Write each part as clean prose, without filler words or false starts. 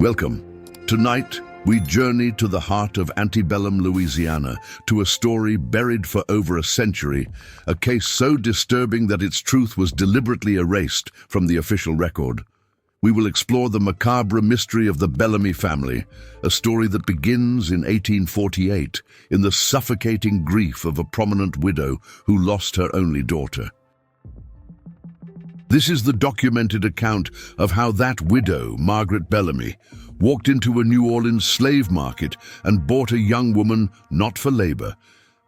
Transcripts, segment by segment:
Welcome. Tonight, we journey to the heart of antebellum Louisiana, to a story buried for over a century, a case so disturbing that its truth was deliberately erased from the official record. We will explore the macabre mystery of the Bellamy family, a story that begins in 1848, in the suffocating grief of a prominent widow who lost her only daughter. This is the documented account of how that widow, Margaret Bellamy, walked into a New Orleans slave market and bought a young woman not for labor,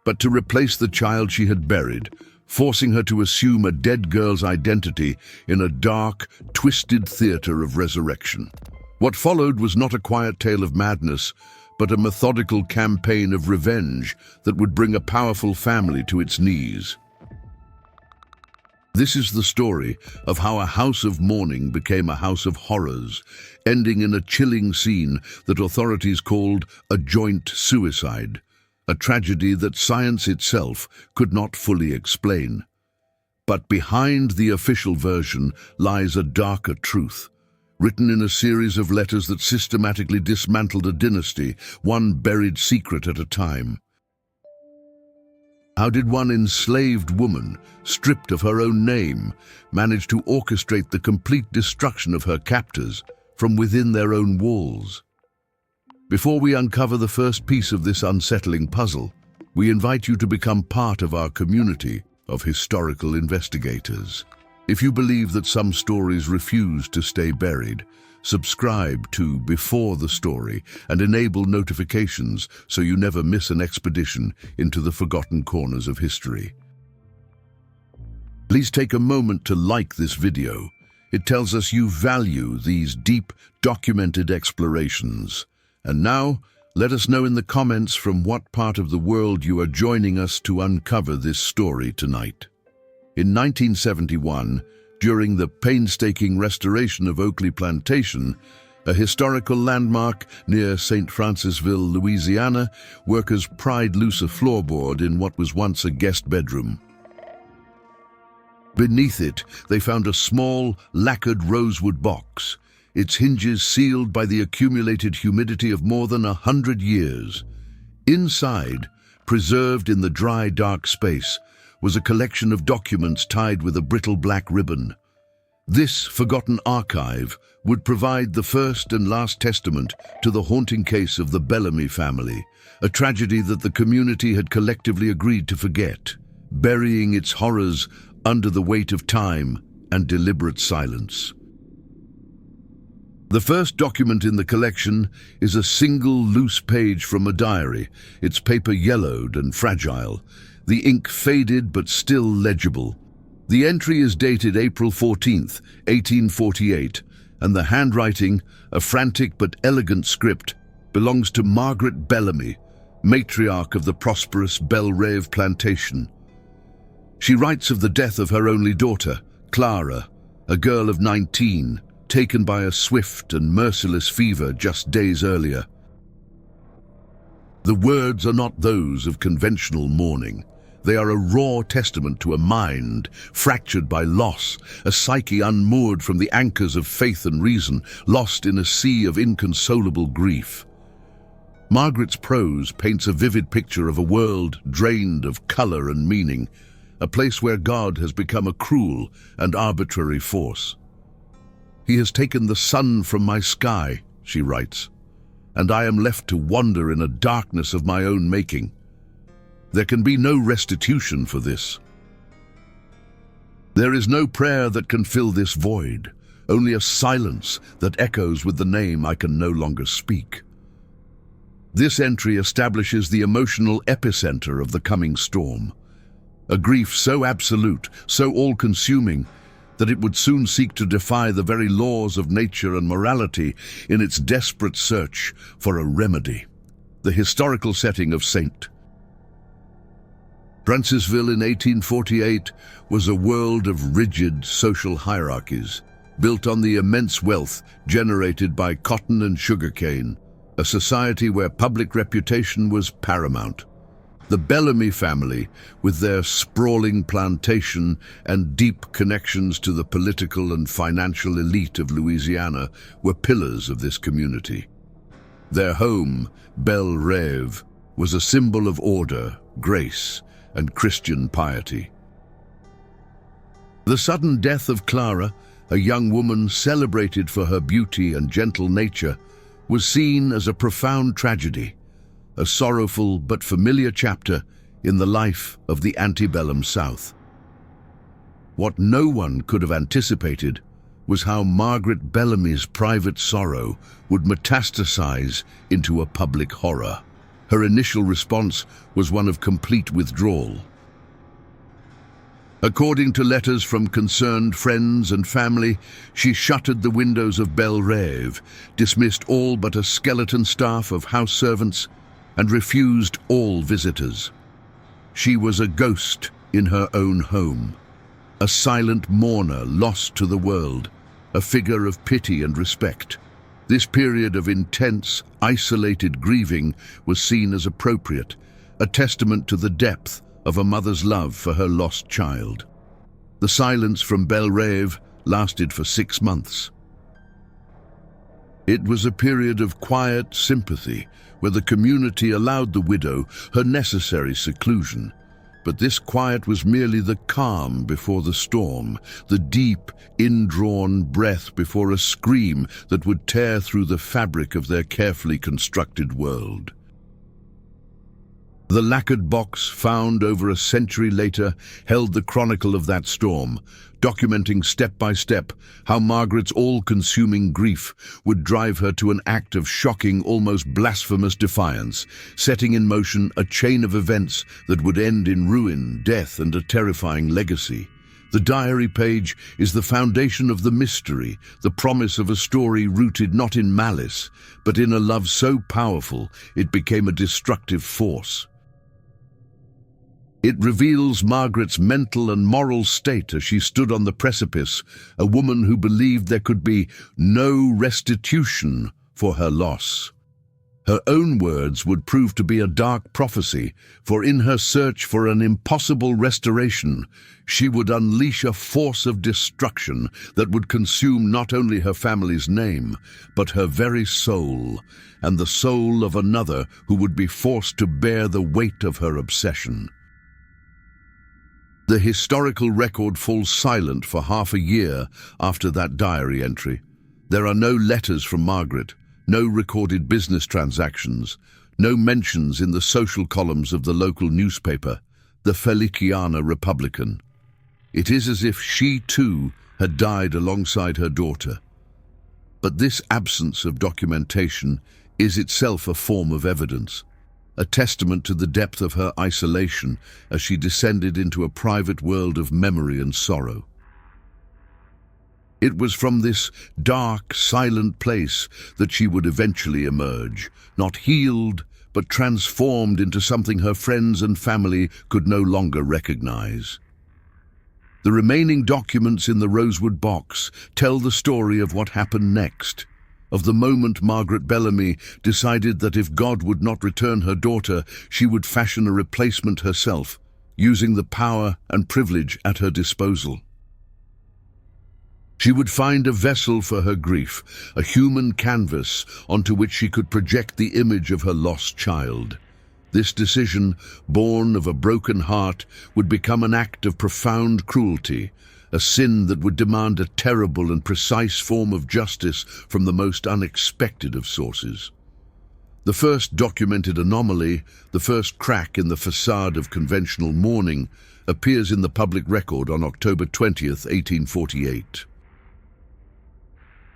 but to replace the child she had buried, forcing her to assume a dead girl's identity in a dark, twisted theater of resurrection. What followed was not a quiet tale of madness, but a methodical campaign of revenge that would bring a powerful family to its knees. This is the story of how a house of mourning became a house of horrors, ending in a chilling scene that authorities called a joint suicide, a tragedy that science itself could not fully explain. But behind the official version lies a darker truth, written in a series of letters that systematically dismantled a dynasty, one buried secret at a time. How did one enslaved woman, stripped of her own name, manage to orchestrate the complete destruction of her captors from within their own walls? Before we uncover the first piece of this unsettling puzzle, we invite you to become part of our community of historical investigators. If you believe that some stories refuse to stay buried, subscribe to Before the Story and enable notifications so you never miss an expedition into the forgotten corners of history. Please take a moment to like this video. It tells us you value these deep, documented explorations. And now, let us know in the comments from what part of the world you are joining us to uncover this story tonight. In 1971, during the painstaking restoration of Oakley Plantation, a historical landmark near St. Francisville, Louisiana, workers pried loose a floorboard in what was once a guest bedroom. Beneath it, they found a small, lacquered rosewood box, its hinges sealed by the accumulated humidity of more than 100 years. Inside, preserved in the dry, dark space, was a collection of documents tied with a brittle black ribbon. This forgotten archive would provide the first and last testament to the haunting case of the Bellamy family, a tragedy that the community had collectively agreed to forget, burying its horrors under the weight of time and deliberate silence. The first document in the collection is a single loose page from a diary, its paper yellowed and fragile, the ink faded but still legible. The entry is dated April 14th, 1848, and the handwriting, a frantic but elegant script, belongs to Margaret Bellamy, matriarch of the prosperous Belrive plantation. She writes of the death of her only daughter, Clara, a girl of 19, taken by a swift and merciless fever just days earlier. The words are not those of conventional mourning. They are a raw testament to a mind fractured by loss, a psyche unmoored from the anchors of faith and reason, lost in a sea of inconsolable grief. Margaret's prose paints a vivid picture of a world drained of color and meaning, a place where God has become a cruel and arbitrary force. "He has taken the sun from my sky," she writes, "and I am left to wander in a darkness of my own making. There can be no restitution for this. There is no prayer that can fill this void, only a silence that echoes with the name I can no longer speak." This entry establishes the emotional epicenter of the coming storm, a grief so absolute, so all-consuming, that it would soon seek to defy the very laws of nature and morality in its desperate search for a remedy. The historical setting of St. Francisville in 1848 was a world of rigid social hierarchies, built on the immense wealth generated by cotton and sugarcane, a society where public reputation was paramount. The Bellamy family, with their sprawling plantation and deep connections to the political and financial elite of Louisiana, were pillars of this community. Their home, Belle Rêve, was a symbol of order, grace, and Christian piety. The sudden death of Clara, a young woman celebrated for her beauty and gentle nature, was seen as a profound tragedy, a sorrowful but familiar chapter in the life of the antebellum South. What no one could have anticipated was how Margaret Bellamy's private sorrow would metastasize into a public horror. Her initial response was one of complete withdrawal. According to letters from concerned friends and family, she shuttered the windows of Belle Rêve, dismissed all but a skeleton staff of house servants, and refused all visitors. She was a ghost in her own home, a silent mourner lost to the world, a figure of pity and respect. This period of intense, isolated grieving was seen as appropriate, a testament to the depth of a mother's love for her lost child. The silence from Belle Rêve lasted for 6 months. It was a period of quiet sympathy, where the community allowed the widow her necessary seclusion. But this quiet was merely the calm before the storm, the deep, indrawn breath before a scream that would tear through the fabric of their carefully constructed world. The lacquered box, found over a century later, held the chronicle of that storm, documenting step by step how Margaret's all-consuming grief would drive her to an act of shocking, almost blasphemous defiance, setting in motion a chain of events that would end in ruin, death, and a terrifying legacy. The diary page is the foundation of the mystery, the promise of a story rooted not in malice, but in a love so powerful it became a destructive force. It reveals Margaret's mental and moral state as she stood on the precipice, a woman who believed there could be no restitution for her loss. Her own words would prove to be a dark prophecy, for in her search for an impossible restoration, she would unleash a force of destruction that would consume not only her family's name, but her very soul, and the soul of another who would be forced to bear the weight of her obsession. The historical record falls silent for half a year after that diary entry. There are no letters from Margaret, no recorded business transactions, no mentions in the social columns of the local newspaper, the Feliciana Republican. It is as if she too had died alongside her daughter. But this absence of documentation is itself a form of evidence, a testament to the depth of her isolation as she descended into a private world of memory and sorrow. It was from this dark, silent place that she would eventually emerge, not healed, but transformed into something her friends and family could no longer recognize. The remaining documents in the rosewood box tell the story of what happened next, of the moment Margaret Bellamy decided that if God would not return her daughter, she would fashion a replacement herself, using the power and privilege at her disposal. She would find a vessel for her grief, a human canvas onto which she could project the image of her lost child. This decision, born of a broken heart, would become an act of profound cruelty, a sin that would demand a terrible and precise form of justice from the most unexpected of sources. The first documented anomaly, the first crack in the facade of conventional mourning, appears in the public record on October 20th, 1848.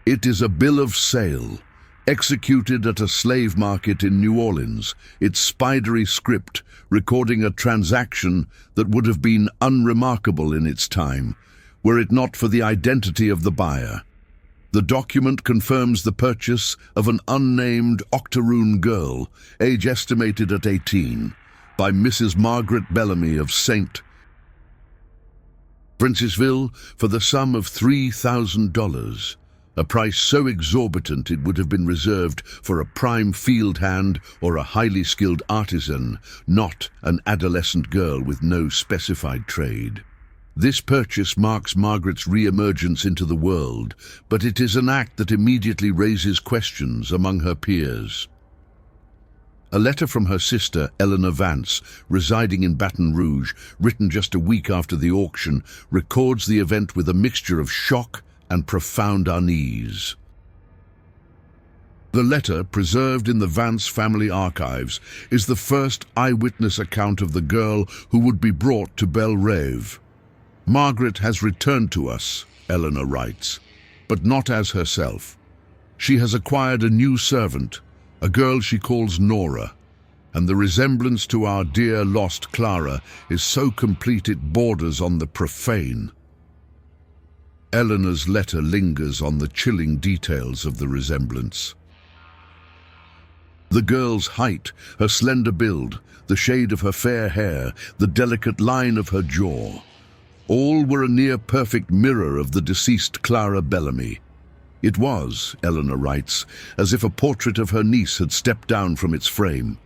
It is a bill of sale, executed at a slave market in New Orleans, its spidery script recording a transaction that would have been unremarkable in its time, were it not for the identity of the buyer. The document confirms the purchase of an unnamed octoroon girl, age estimated at 18, by Mrs. Margaret Bellamy of St. Francisville for the sum of $3,000. a price so exorbitant it would have been reserved for a prime field hand or a highly skilled artisan, not an adolescent girl with no specified trade. This purchase marks Margaret's re-emergence into the world, but it is an act that immediately raises questions among her peers. A letter from her sister, Eleanor Vance, residing in Baton Rouge, written just a week after the auction, records the event with a mixture of shock and profound unease. The letter, preserved in the Vance family archives, is the first eyewitness account of the girl who would be brought to Belle Reve. "Margaret has returned to us," Eleanor writes, "but not as herself. She has acquired a new servant, a girl she calls Nora, and the resemblance to our dear lost Clara is so complete it borders on the profane." Eleanor's letter lingers on the chilling details of the resemblance. The girl's height, her slender build, the shade of her fair hair, the delicate line of her jaw, all were a near-perfect mirror of the deceased Clara Bellamy. It was, Eleanor writes, as if a portrait of her niece had stepped down from its frame.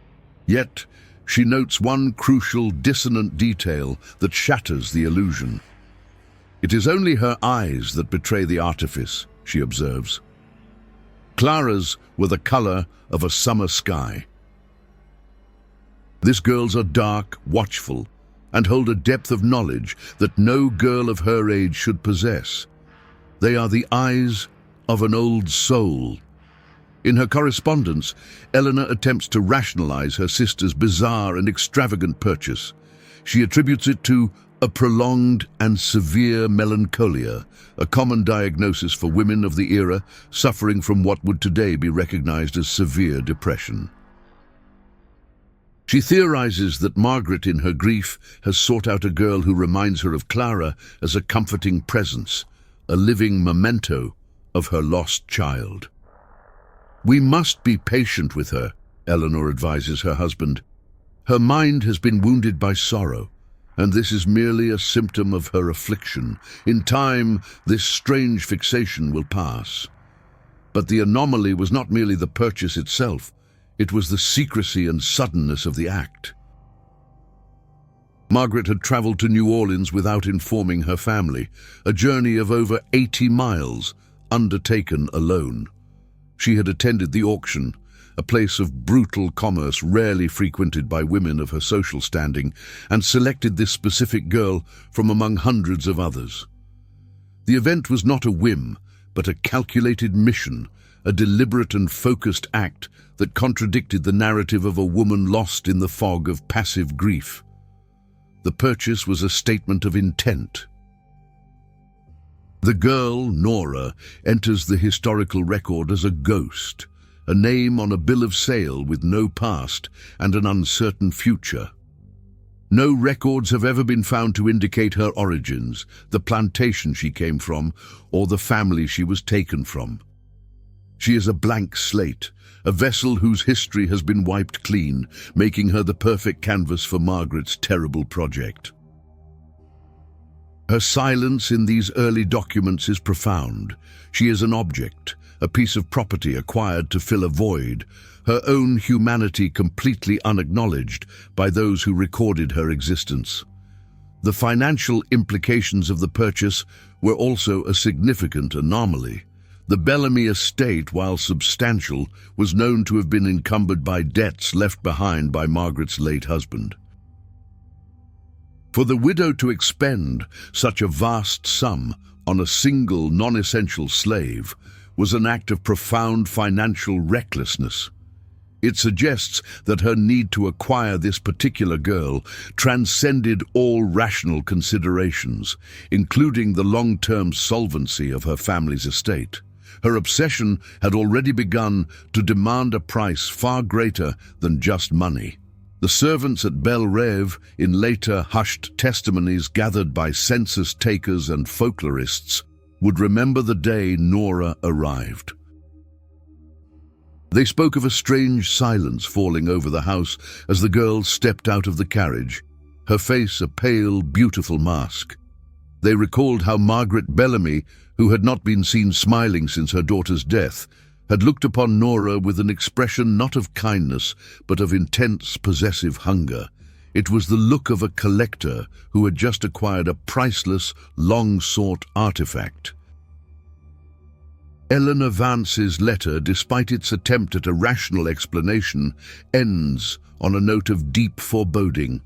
Yet, she notes one crucial, dissonant detail that shatters the illusion. "It is only her eyes that betray the artifice," she observes. Clara's were the color of a summer sky. This girl's are dark, watchful, and hold a depth of knowledge that no girl of her age should possess. They are the eyes of an old soul. In her correspondence, Eleanor attempts to rationalize her sister's bizarre and extravagant purchase. She attributes it to a prolonged and severe melancholia, a common diagnosis for women of the era suffering from what would today be recognized as severe depression. She theorizes that Margaret, in her grief, has sought out a girl who reminds her of Clara as a comforting presence, a living memento of her lost child. "We must be patient with her," Eleanor advises her husband. "Her mind has been wounded by sorrow, and this is merely a symptom of her affliction. In time, this strange fixation will pass." But the anomaly was not merely the purchase itself, it was the secrecy and suddenness of the act. Margaret had traveled to New Orleans without informing her family, a journey of over 80 miles, undertaken alone. She had attended the auction, a place of brutal commerce rarely frequented by women of her social standing, and selected this specific girl from among hundreds of others. The event was not a whim, but a calculated mission, a deliberate and focused act that contradicted the narrative of a woman lost in the fog of passive grief. The purchase was a statement of intent. The girl, Nora, enters the historical record as a ghost, a name on a bill of sale with no past and an uncertain future. No records have ever been found to indicate her origins, the plantation she came from, or the family she was taken from. She is a blank slate, a vessel whose history has been wiped clean, making her the perfect canvas for Margaret's terrible project. Her silence in these early documents is profound. She is an object, a piece of property acquired to fill a void, her own humanity completely unacknowledged by those who recorded her existence. The financial implications of the purchase were also a significant anomaly. The Bellamy estate, while substantial, was known to have been encumbered by debts left behind by Margaret's late husband. For the widow to expend such a vast sum on a single non-essential slave was an act of profound financial recklessness. It suggests that her need to acquire this particular girl transcended all rational considerations, including the long-term solvency of her family's estate. Her obsession had already begun to demand a price far greater than just money. The servants at Belle Reve, in later hushed testimonies gathered by census takers and folklorists, would remember the day Nora arrived. They spoke of a strange silence falling over the house as the girl stepped out of the carriage, her face a pale, beautiful mask. They recalled how Margaret Bellamy, who had not been seen smiling since her daughter's death, had looked upon Nora with an expression not of kindness, but of intense possessive hunger. It was the look of a collector who had just acquired a priceless, long-sought artifact. Eleanor Vance's letter, despite its attempt at a rational explanation, ends on a note of deep foreboding.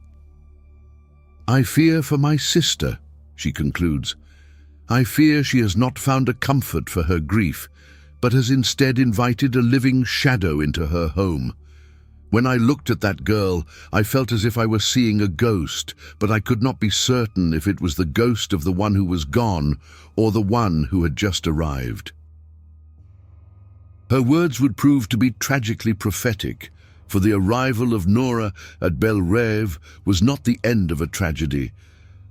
"I fear for my sister," she concludes. "I fear she has not found a comfort for her grief, but has instead invited a living shadow into her home. When I looked at that girl, I felt as if I were seeing a ghost, but I could not be certain if it was the ghost of the one who was gone or the one who had just arrived." Her words would prove to be tragically prophetic, for the arrival of Nora at Belle Rêve was not the end of a tragedy,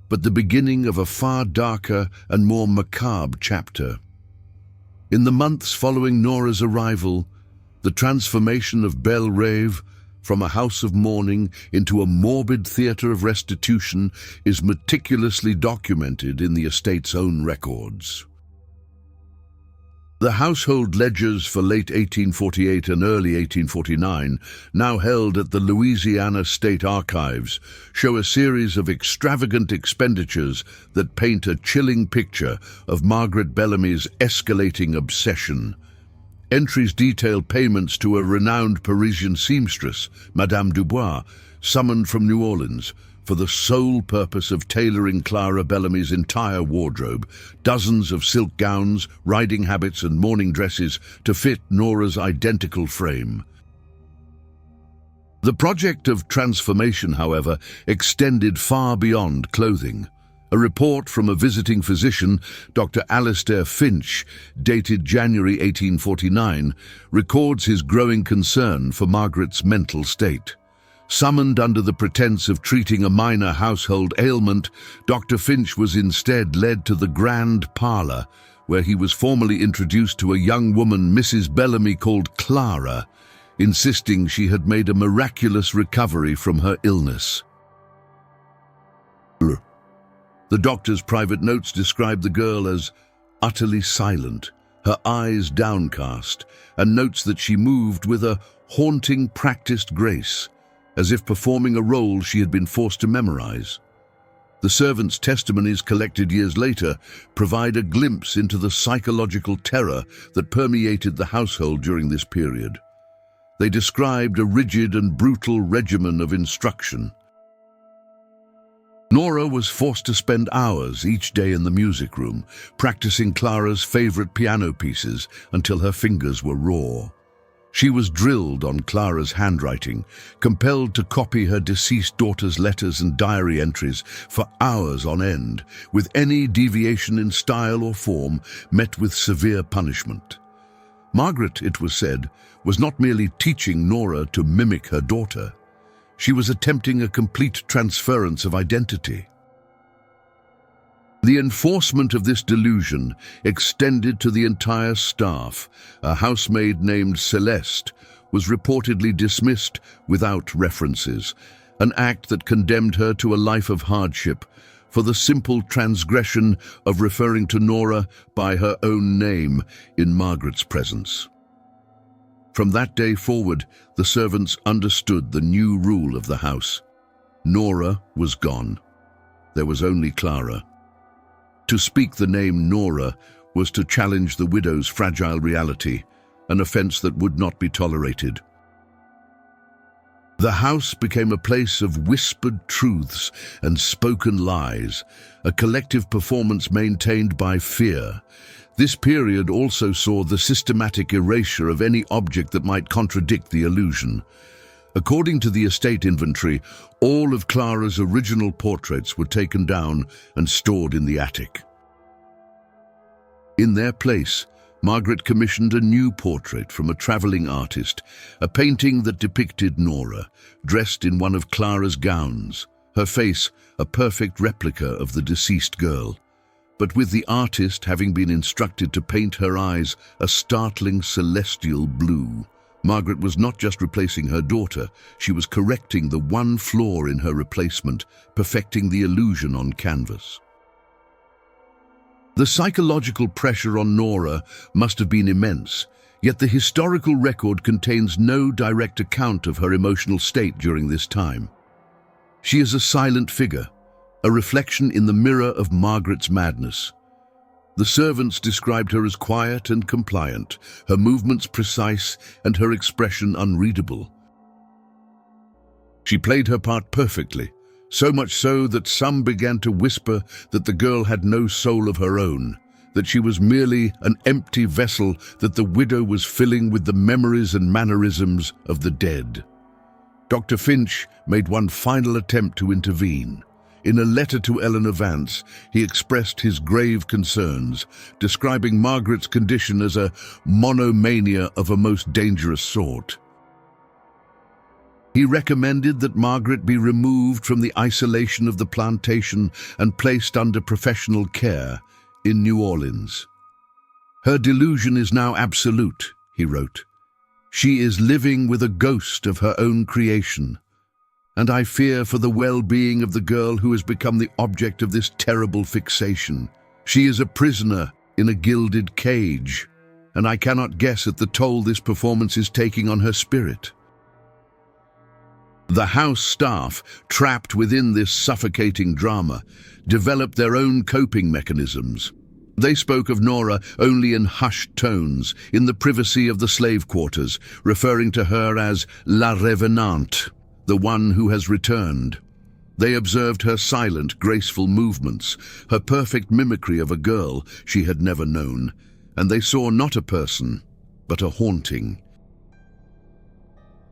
but the beginning of a far darker and more macabre chapter. In the months following Nora's arrival, the transformation of Belle Rêve from a house of mourning into a morbid theatre of restitution is meticulously documented in the estate's own records. The household ledgers for late 1848 and early 1849, now held at the Louisiana State Archives, show a series of extravagant expenditures that paint a chilling picture of Margaret Bellamy's escalating obsession. Entries detail payments to a renowned Parisian seamstress, Madame Dubois, summoned from New Orleans, for the sole purpose of tailoring Clara Bellamy's entire wardrobe, dozens of silk gowns, riding habits and morning dresses to fit Nora's identical frame. The project of transformation, however, extended far beyond clothing. A report from a visiting physician, Dr. Alistair Finch, dated January 1849, records his growing concern for Margaret's mental state. Summoned under the pretense of treating a minor household ailment, Dr. Finch was instead led to the grand parlour, where he was formally introduced to a young woman, Mrs. Bellamy, called Clara, insisting she had made a miraculous recovery from her illness. The doctor's private notes describe the girl as utterly silent, her eyes downcast, and notes that she moved with a haunting, practiced grace, as if performing a role she had been forced to memorize. The servants' testimonies collected years later provide a glimpse into the psychological terror that permeated the household during this period. They described a rigid and brutal regimen of instruction. Nora was forced to spend hours each day in the music room, practicing Clara's favorite piano pieces until her fingers were raw. She was drilled on Clara's handwriting, compelled to copy her deceased daughter's letters and diary entries for hours on end, with any deviation in style or form met with severe punishment. Margaret, it was said, was not merely teaching Nora to mimic her daughter. She was attempting a complete transference of identity. The enforcement of this delusion extended to the entire staff. A housemaid named Celeste was reportedly dismissed without references, an act that condemned her to a life of hardship for the simple transgression of referring to Nora by her own name in Margaret's presence. From that day forward, the servants understood the new rule of the house. Nora was gone. There was only Clara. To speak the name Nora was to challenge the widow's fragile reality, an offense that would not be tolerated. The house became a place of whispered truths and spoken lies, a collective performance maintained by fear. This period also saw the systematic erasure of any object that might contradict the illusion. According to the estate inventory, all of Clara's original portraits were taken down and stored in the attic. In their place, Margaret commissioned a new portrait from a traveling artist, a painting that depicted Nora, dressed in one of Clara's gowns, her face a perfect replica of the deceased girl. But with the artist having been instructed to paint her eyes a startling celestial blue, Margaret was not just replacing her daughter, she was correcting the one flaw in her replacement, perfecting the illusion on canvas. The psychological pressure on Nora must have been immense, yet the historical record contains no direct account of her emotional state during this time. She is a silent figure, a reflection in the mirror of Margaret's madness. The servants described her as quiet and compliant, her movements precise and her expression unreadable. She played her part perfectly, so much so that some began to whisper that the girl had no soul of her own, that she was merely an empty vessel that the widow was filling with the memories and mannerisms of the dead. Dr. Finch made one final attempt to intervene. In a letter to Eleanor Vance, he expressed his grave concerns, describing Margaret's condition as a monomania of a most dangerous sort. He recommended that Margaret be removed from the isolation of the plantation and placed under professional care in New Orleans. "Her delusion is now absolute," he wrote. "She is living with a ghost of her own creation, and I fear for the well-being of the girl who has become the object of this terrible fixation. She is a prisoner in a gilded cage, and I cannot guess at the toll this performance is taking on her spirit." The house staff, trapped within this suffocating drama, developed their own coping mechanisms. They spoke of Nora only in hushed tones, in the privacy of the slave quarters, referring to her as La Revenante, the one who has returned. They observed her silent, graceful movements, her perfect mimicry of a girl she had never known, and they saw not a person, but a haunting.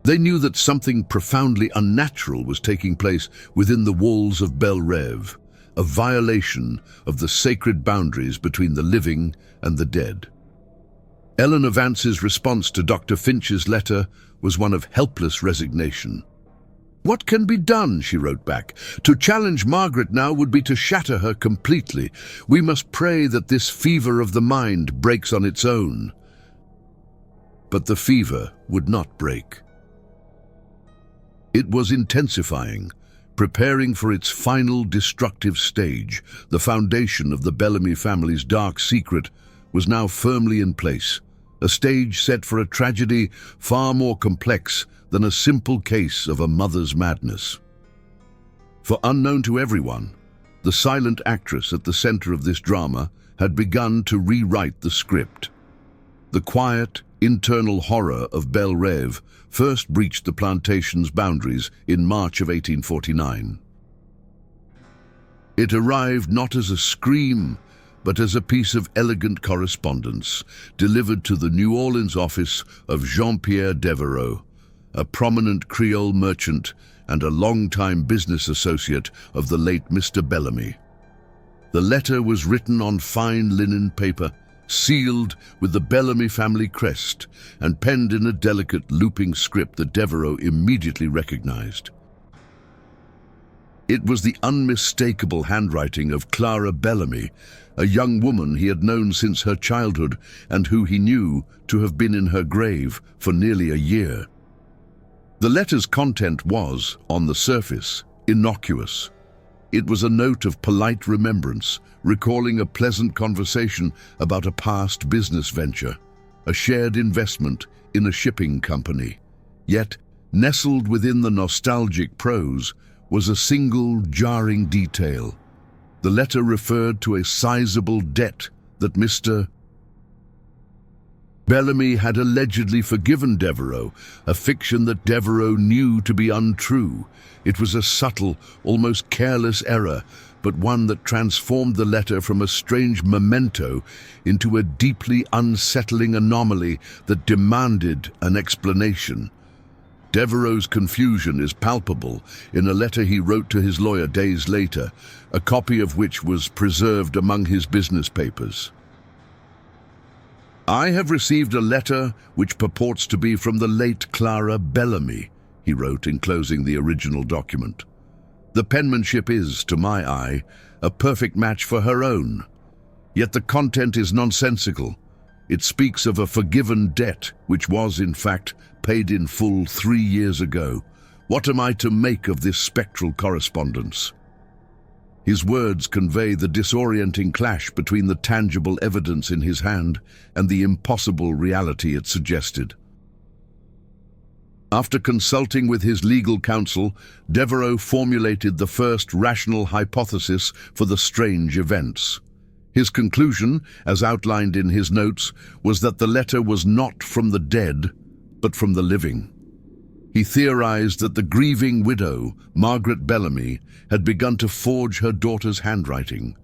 They knew that something profoundly unnatural was taking place within the walls of Belle Rêve, a violation of the sacred boundaries between the living and the dead. Eleanor Vance's response to Dr. Finch's letter was one of helpless resignation. "What can be done?" she wrote back. "To challenge Margaret now would be to shatter her completely. We must pray that this fever of the mind breaks on its own." But the fever would not break. It was intensifying, preparing for its final destructive stage. The foundation of the Bellamy family's dark secret was now firmly in place, a stage set for a tragedy far more complex than a simple case of a mother's madness. For unknown to everyone, the silent actress at the center of this drama had begun to rewrite the script. The quiet, internal horror of Belle Rêve first breached the plantation's boundaries in March of 1849. It arrived not as a scream, but as a piece of elegant correspondence delivered to the New Orleans office of Jean-Pierre Devereaux, a prominent Creole merchant and a longtime business associate of the late Mr. Bellamy. The letter was written on fine linen paper, sealed with the Bellamy family crest, and penned in a delicate looping script that Devereaux immediately recognized. It was the unmistakable handwriting of Clara Bellamy, a young woman he had known since her childhood and who he knew to have been in her grave for nearly a year. The letter's content was, on the surface, innocuous. It was a note of polite remembrance, recalling a pleasant conversation about a past business venture, a shared investment in a shipping company. Yet, nestled within the nostalgic prose was a single jarring detail. The letter referred to a sizable debt that Mr. Bellamy had allegedly forgiven Devereaux, a fiction that Devereaux knew to be untrue. It was a subtle, almost careless error, but one that transformed the letter from a strange memento into a deeply unsettling anomaly that demanded an explanation. Devereaux's confusion is palpable in a letter he wrote to his lawyer days later, a copy of which was preserved among his business papers. "I have received a letter which purports to be from the late Clara Bellamy," he wrote, enclosing the original document. "The penmanship is, to my eye, a perfect match for her own. Yet the content is nonsensical. It speaks of a forgiven debt, which was, in fact, paid in full 3 years ago. What am I to make of this spectral correspondence?" His words convey the disorienting clash between the tangible evidence in his hand and the impossible reality it suggested. After consulting with his legal counsel, Devereux formulated the first rational hypothesis for the strange events. His conclusion, as outlined in his notes, was that the letter was not from the dead, but from the living. He theorized that the grieving widow, Margaret Bellamy, had begun to forge her daughter's handwriting.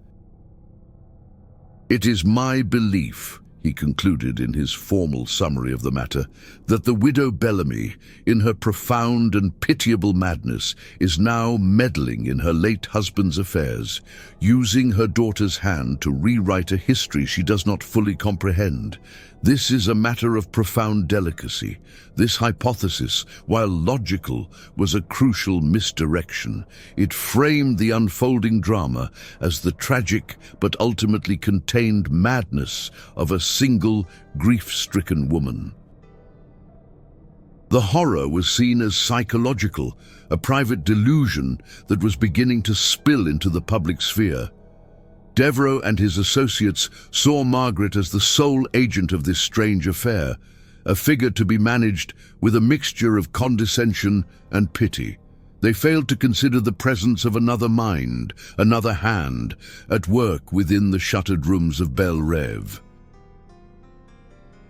"It is my belief," he concluded in his formal summary of the matter, "that the widow Bellamy, in her profound and pitiable madness, is now meddling in her late husband's affairs, using her daughter's hand to rewrite a history she does not fully comprehend. This is a matter of profound delicacy. This hypothesis, while logical, was a crucial misdirection. It framed the unfolding drama as the tragic but ultimately contained madness of a single, grief-stricken woman." The horror was seen as psychological, a private delusion that was beginning to spill into the public sphere. Devereux and his associates saw Margaret as the sole agent of this strange affair, a figure to be managed with a mixture of condescension and pity. They failed to consider the presence of another mind, another hand, at work within the shuttered rooms of Belle Rêve.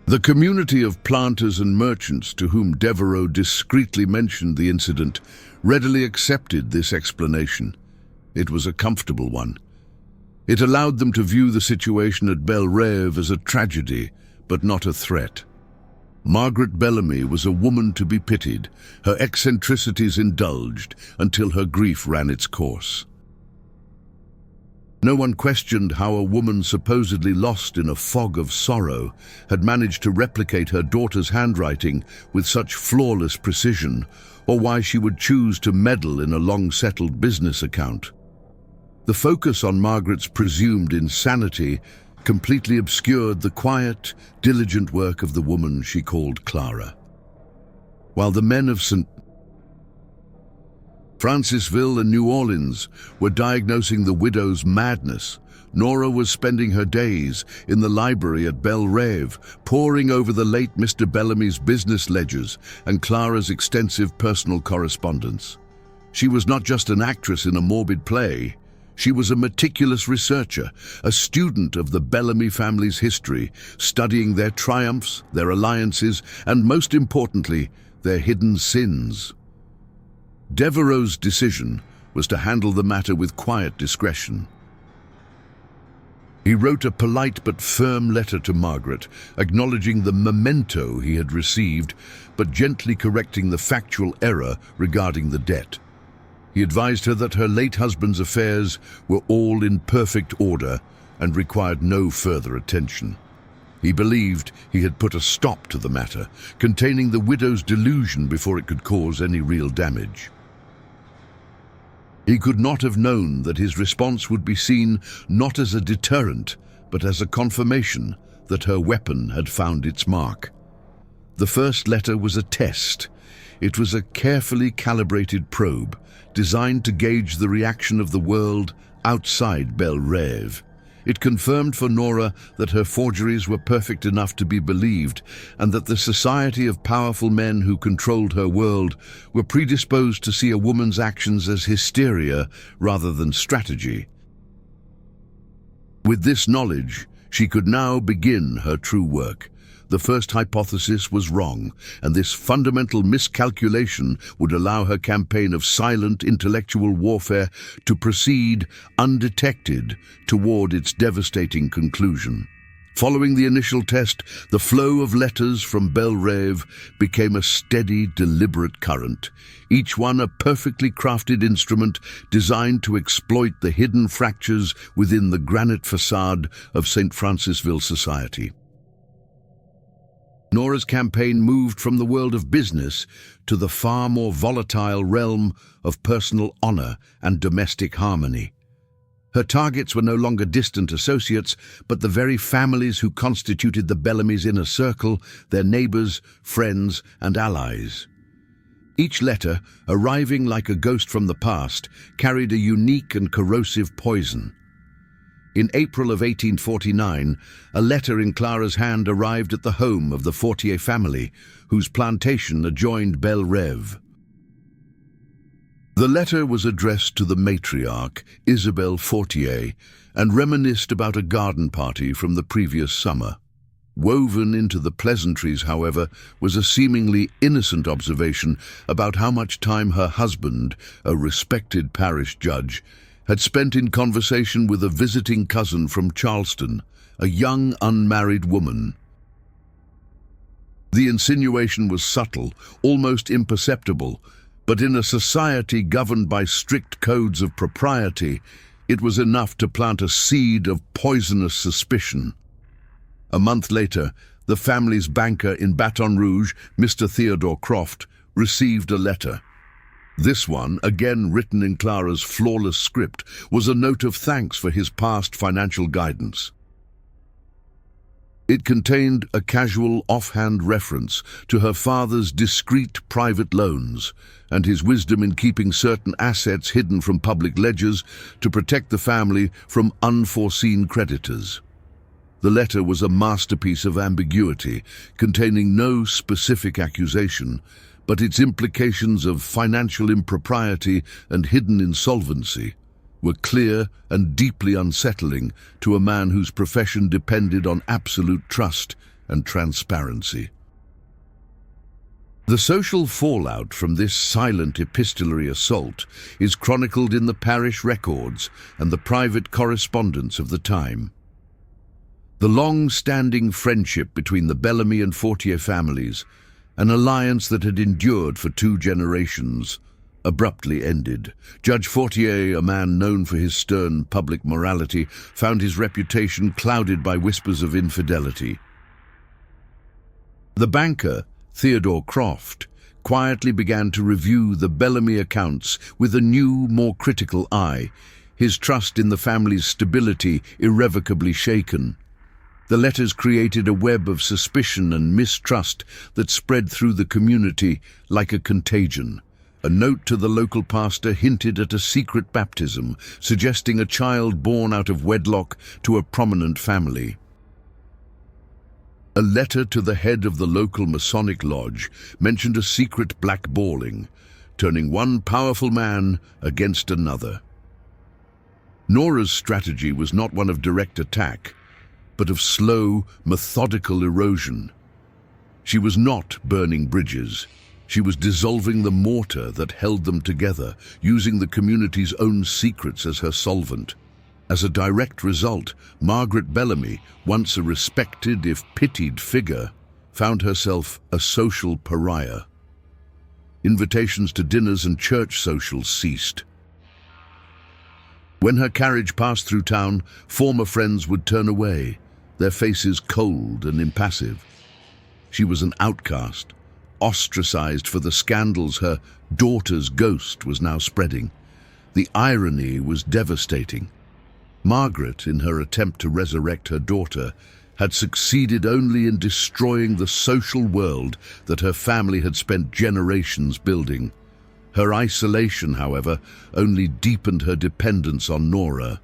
The community of planters and merchants to whom Devereux discreetly mentioned the incident readily accepted this explanation. It was a comfortable one. It allowed them to view the situation at Belle Rêve as a tragedy, but not a threat. Margaret Bellamy was a woman to be pitied, her eccentricities indulged until her grief ran its course. No one questioned how a woman supposedly lost in a fog of sorrow had managed to replicate her daughter's handwriting with such flawless precision, or why she would choose to meddle in a long-settled business account. The focus on Margaret's presumed insanity completely obscured the quiet, diligent work of the woman she called Clara. While the men of St. Francisville and New Orleans were diagnosing the widow's madness, Nora was spending her days in the library at Belle Rêve, poring over the late Mr. Bellamy's business ledgers and Clara's extensive personal correspondence. She was not just an actress in a morbid play. She was a meticulous researcher, a student of the Bellamy family's history, studying their triumphs, their alliances, and most importantly, their hidden sins. Devereux's decision was to handle the matter with quiet discretion. He wrote a polite but firm letter to Margaret, acknowledging the memento he had received, but gently correcting the factual error regarding the debt. He advised her that her late husband's affairs were all in perfect order and required no further attention. He believed he had put a stop to the matter, containing the widow's delusion before it could cause any real damage. He could not have known that his response would be seen not as a deterrent, but as a confirmation that her weapon had found its mark. The first letter was a test. It was a carefully calibrated probe, designed to gauge the reaction of the world outside Belle Rêve. It confirmed for Nora that her forgeries were perfect enough to be believed, and that the society of powerful men who controlled her world were predisposed to see a woman's actions as hysteria rather than strategy. With this knowledge, she could now begin her true work. The first hypothesis was wrong, and this fundamental miscalculation would allow her campaign of silent intellectual warfare to proceed undetected toward its devastating conclusion. Following the initial test, the flow of letters from Belle Rêve became a steady, deliberate current, each one a perfectly crafted instrument designed to exploit the hidden fractures within the granite facade of St. Francisville society. Nora's campaign moved from the world of business to the far more volatile realm of personal honor and domestic harmony. Her targets were no longer distant associates, but the very families who constituted the Bellamy's inner circle, their neighbors, friends, and allies. Each letter, arriving like a ghost from the past, carried a unique and corrosive poison. In April of 1849, a letter in Clara's hand arrived at the home of the Fortier family, whose plantation adjoined Belle Rêve. The letter was addressed to the matriarch, Isabelle Fortier, and reminisced about a garden party from the previous summer. Woven into the pleasantries, however, was a seemingly innocent observation about how much time her husband, a respected parish judge, had spent in conversation with a visiting cousin from Charleston, a young unmarried woman. The insinuation was subtle, almost imperceptible, but in a society governed by strict codes of propriety, it was enough to plant a seed of poisonous suspicion. A month later, the family's banker in Baton Rouge, Mr. Theodore Croft, received a letter. This one, again written in Clara's flawless script, was a note of thanks for his past financial guidance. It contained a casual, offhand reference to her father's discreet private loans and his wisdom in keeping certain assets hidden from public ledgers to protect the family from unforeseen creditors. The letter was a masterpiece of ambiguity, containing no specific accusation, but its implications of financial impropriety and hidden insolvency were clear and deeply unsettling to a man whose profession depended on absolute trust and transparency. The social fallout from this silent epistolary assault is chronicled in the parish records and the private correspondence of the time. The long-standing friendship between the Bellamy and Fortier families, an alliance that had endured for 2 generations, abruptly ended. Judge Fortier, a man known for his stern public morality, found his reputation clouded by whispers of infidelity. The banker, Theodore Croft, quietly began to review the Bellamy accounts with a new, more critical eye, his trust in the family's stability irrevocably shaken. The letters created a web of suspicion and mistrust that spread through the community like a contagion. A note to the local pastor hinted at a secret baptism, suggesting a child born out of wedlock to a prominent family. A letter to the head of the local Masonic lodge mentioned a secret blackballing, turning one powerful man against another. Nora's strategy was not one of direct attack, but of slow, methodical erosion. She was not burning bridges. She was dissolving the mortar that held them together, using the community's own secrets as her solvent. As a direct result, Margaret Bellamy, once a respected if pitied figure, found herself a social pariah. Invitations to dinners and church socials ceased. When her carriage passed through town, former friends would turn away, their faces cold and impassive. She was an outcast, ostracized for the scandals her daughter's ghost was now spreading. The irony was devastating. Margaret, in her attempt to resurrect her daughter, had succeeded only in destroying the social world that her family had spent generations building. Her isolation, however, only deepened her dependence on Nora.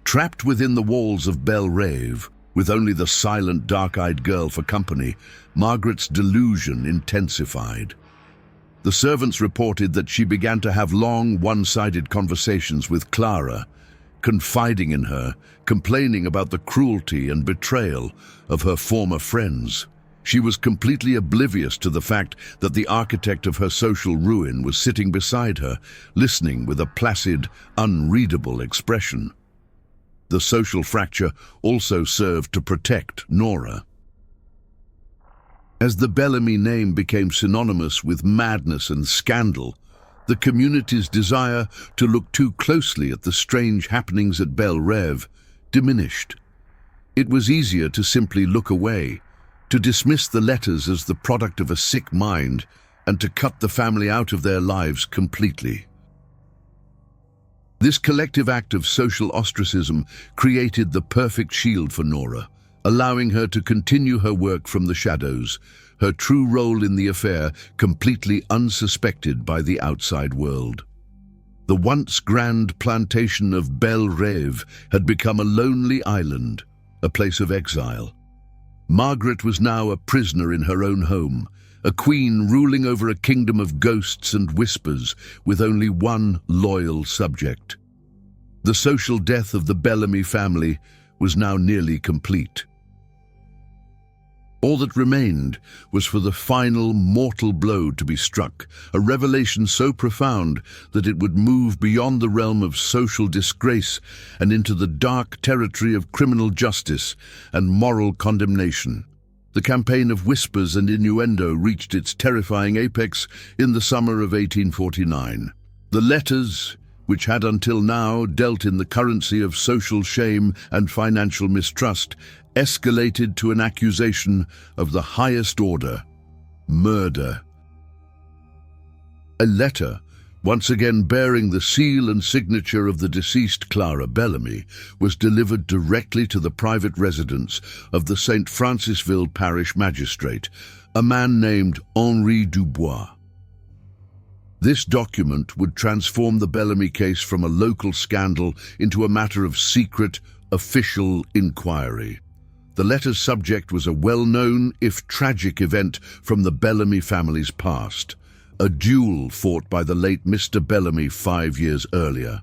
Trapped within the walls of Belle Rêve, with only the silent, dark-eyed girl for company, Margaret's delusion intensified. The servants reported that she began to have long, one-sided conversations with Clara, confiding in her, complaining about the cruelty and betrayal of her former friends. She was completely oblivious to the fact that the architect of her social ruin was sitting beside her, listening with a placid, unreadable expression. The social fracture also served to protect Nora. As the Bellamy name became synonymous with madness and scandal, the community's desire to look too closely at the strange happenings at Belle Rêve diminished. It was easier to simply look away, to dismiss the letters as the product of a sick mind, and to cut the family out of their lives completely. This collective act of social ostracism created the perfect shield for Nora, allowing her to continue her work from the shadows, her true role in the affair completely unsuspected by the outside world. The once grand plantation of Belle Rêve had become a lonely island, a place of exile. Margaret was now a prisoner in her own home, a queen ruling over a kingdom of ghosts and whispers with only one loyal subject. The social death of the Bellamy family was now nearly complete. All that remained was for the final mortal blow to be struck, a revelation so profound that it would move beyond the realm of social disgrace and into the dark territory of criminal justice and moral condemnation. The campaign of whispers and innuendo reached its terrifying apex in the summer of 1849. The letters, which had until now dealt in the currency of social shame and financial mistrust, escalated to an accusation of the highest order: murder. A letter, once again bearing the seal and signature of the deceased Clara Bellamy, was delivered directly to the private residence of the St. Francisville parish magistrate, a man named Henri Dubois. This document would transform the Bellamy case from a local scandal into a matter of secret, official inquiry. The letter's subject was a well-known, if tragic, event from the Bellamy family's past, a duel fought by the late Mr. Bellamy 5 years earlier.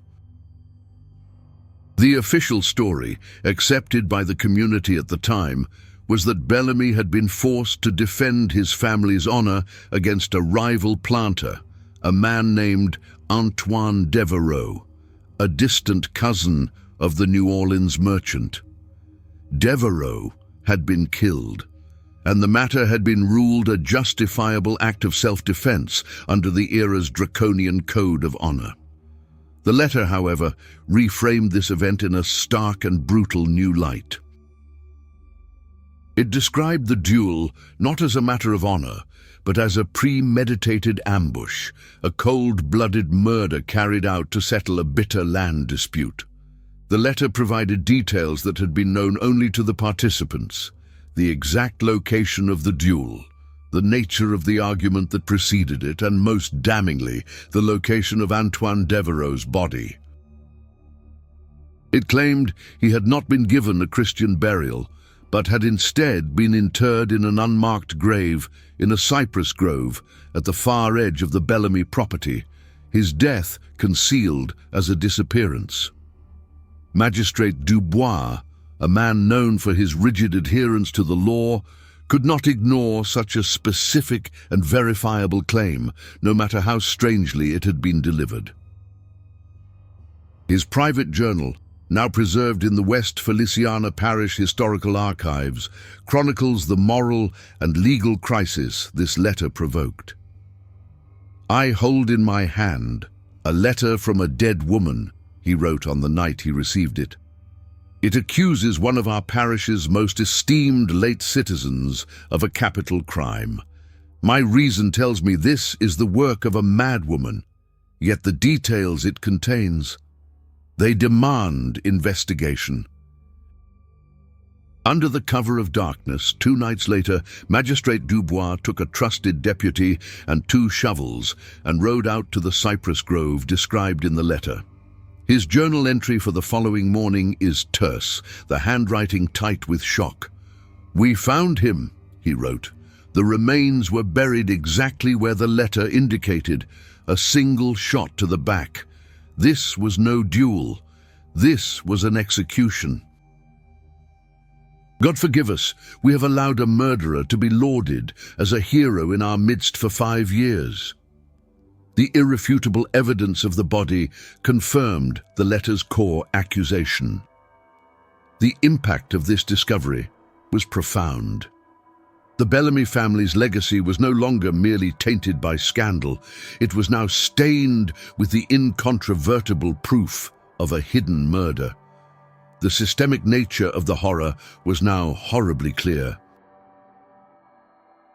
The official story, accepted by the community at the time, was that Bellamy had been forced to defend his family's honor against a rival planter, a man named Antoine Devereux, a distant cousin of the New Orleans merchant. Devereux had been killed, and the matter had been ruled a justifiable act of self-defense under the era's draconian code of honor. The letter, however, reframed this event in a stark and brutal new light. It described the duel not as a matter of honor, but as a premeditated ambush, a cold-blooded murder carried out to settle a bitter land dispute. The letter provided details that had been known only to the participants: the exact location of the duel, the nature of the argument that preceded it, and most damningly, the location of Antoine Devereux's body. It claimed he had not been given a Christian burial, but had instead been interred in an unmarked grave in a cypress grove at the far edge of the Bellamy property, his death concealed as a disappearance. Magistrate Dubois, a man known for his rigid adherence to the law, could not ignore such a specific and verifiable claim, no matter how strangely it had been delivered. His private journal, now preserved in the West Feliciana Parish Historical Archives, chronicles the moral and legal crisis this letter provoked. "I hold in my hand a letter from a dead woman," he wrote on the night he received it. "It accuses one of our parish's most esteemed late citizens of a capital crime. My reason tells me this is the work of a madwoman, yet the details it contains, they demand investigation." Under the cover of darkness, 2 nights later, Magistrate Dubois took a trusted deputy and 2 shovels and rode out to the cypress grove described in the letter. His journal entry for the following morning is terse, the handwriting tight with shock. "We found him," he wrote. "The remains were buried exactly where the letter indicated, a single shot to the back. This was no duel. This was an execution. God forgive us, we have allowed a murderer to be lauded as a hero in our midst for 5 years." The irrefutable evidence of the body confirmed the letter's core accusation. The impact of this discovery was profound. The Bellamy family's legacy was no longer merely tainted by scandal. It was now stained with the incontrovertible proof of a hidden murder. The systemic nature of the horror was now horribly clear.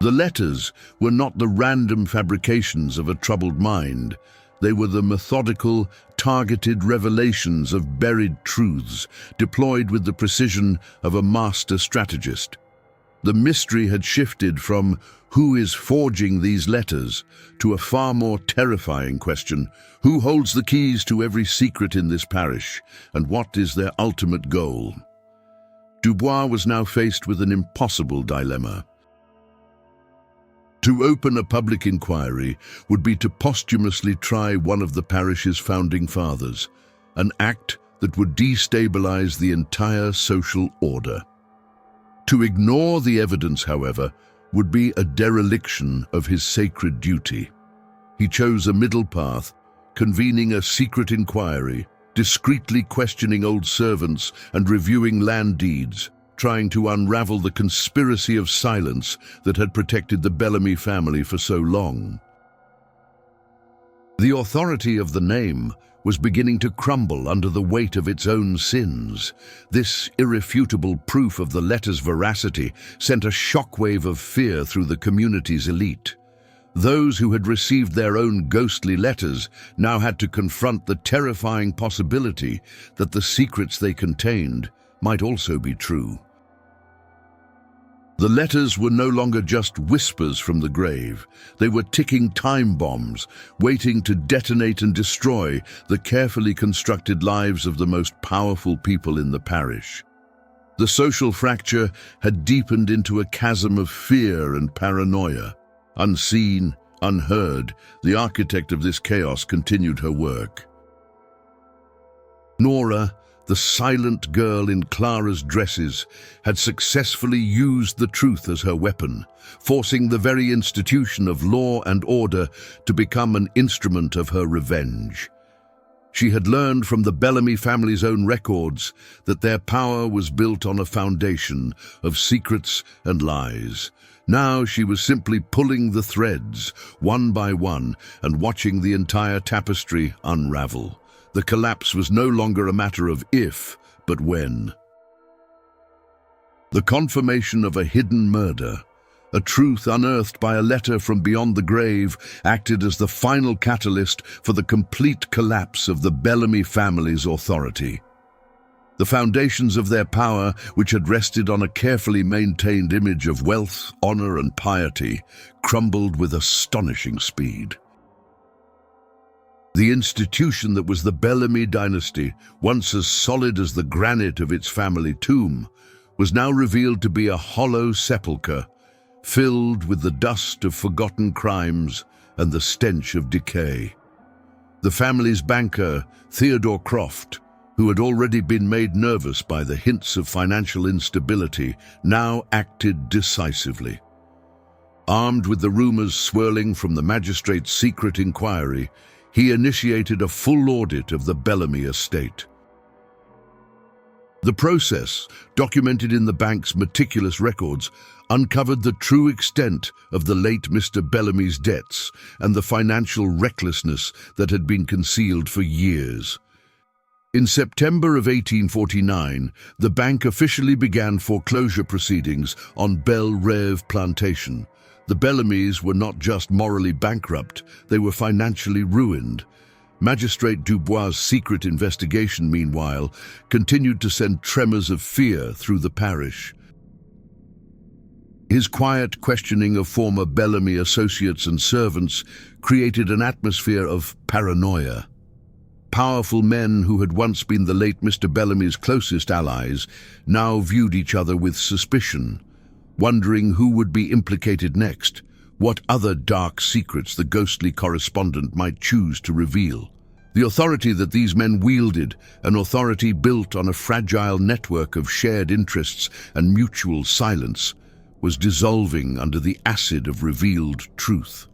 The letters were not the random fabrications of a troubled mind. They were the methodical, targeted revelations of buried truths, deployed with the precision of a master strategist. The mystery had shifted from who is forging these letters to a far more terrifying question: who holds the keys to every secret in this parish, and what is their ultimate goal? Dubois was now faced with an impossible dilemma. To open a public inquiry would be to posthumously try one of the parish's founding fathers, an act that would destabilize the entire social order. To ignore the evidence, however, would be a dereliction of his sacred duty. He chose a middle path, convening a secret inquiry, discreetly questioning old servants and reviewing land deeds, trying to unravel the conspiracy of silence that had protected the Bellamy family for so long. The authority of the name was beginning to crumble under the weight of its own sins. This irrefutable proof of the letter's veracity sent a shockwave of fear through the community's elite. Those who had received their own ghostly letters now had to confront the terrifying possibility that the secrets they contained might also be true. The letters were no longer just whispers from the grave. They were ticking time bombs, waiting to detonate and destroy the carefully constructed lives of the most powerful people in the parish. The social fracture had deepened into a chasm of fear and paranoia. Unseen, unheard, the architect of this chaos continued her work. Nora, the silent girl in Clara's dresses, had successfully used the truth as her weapon, forcing the very institution of law and order to become an instrument of her revenge. She had learned from the Bellamy family's own records that their power was built on a foundation of secrets and lies. Now she was simply pulling the threads, one by one, and watching the entire tapestry unravel. The collapse was no longer a matter of if, but when. The confirmation of a hidden murder, a truth unearthed by a letter from beyond the grave, acted as the final catalyst for the complete collapse of the Bellamy family's authority. The foundations of their power, which had rested on a carefully maintained image of wealth, honor, and piety, crumbled with astonishing speed. The institution that was the Bellamy dynasty, once as solid as the granite of its family tomb, was now revealed to be a hollow sepulchre, filled with the dust of forgotten crimes and the stench of decay. The family's banker, Theodore Croft, who had already been made nervous by the hints of financial instability, now acted decisively. Armed with the rumors swirling from the magistrate's secret inquiry, he initiated a full audit of the Bellamy estate. The process, documented in the bank's meticulous records, uncovered the true extent of the late Mr. Bellamy's debts and the financial recklessness that had been concealed for years. In September of 1849, the bank officially began foreclosure proceedings on Belle Rêve Plantation. The Bellamys were not just morally bankrupt, they were financially ruined. Magistrate Dubois' secret investigation, meanwhile, continued to send tremors of fear through the parish. His quiet questioning of former Bellamy associates and servants created an atmosphere of paranoia. Powerful men who had once been the late Mr. Bellamy's closest allies now viewed each other with suspicion, wondering who would be implicated next, what other dark secrets the ghostly correspondent might choose to reveal. The authority that these men wielded, an authority built on a fragile network of shared interests and mutual silence, was dissolving under the acid of revealed truth.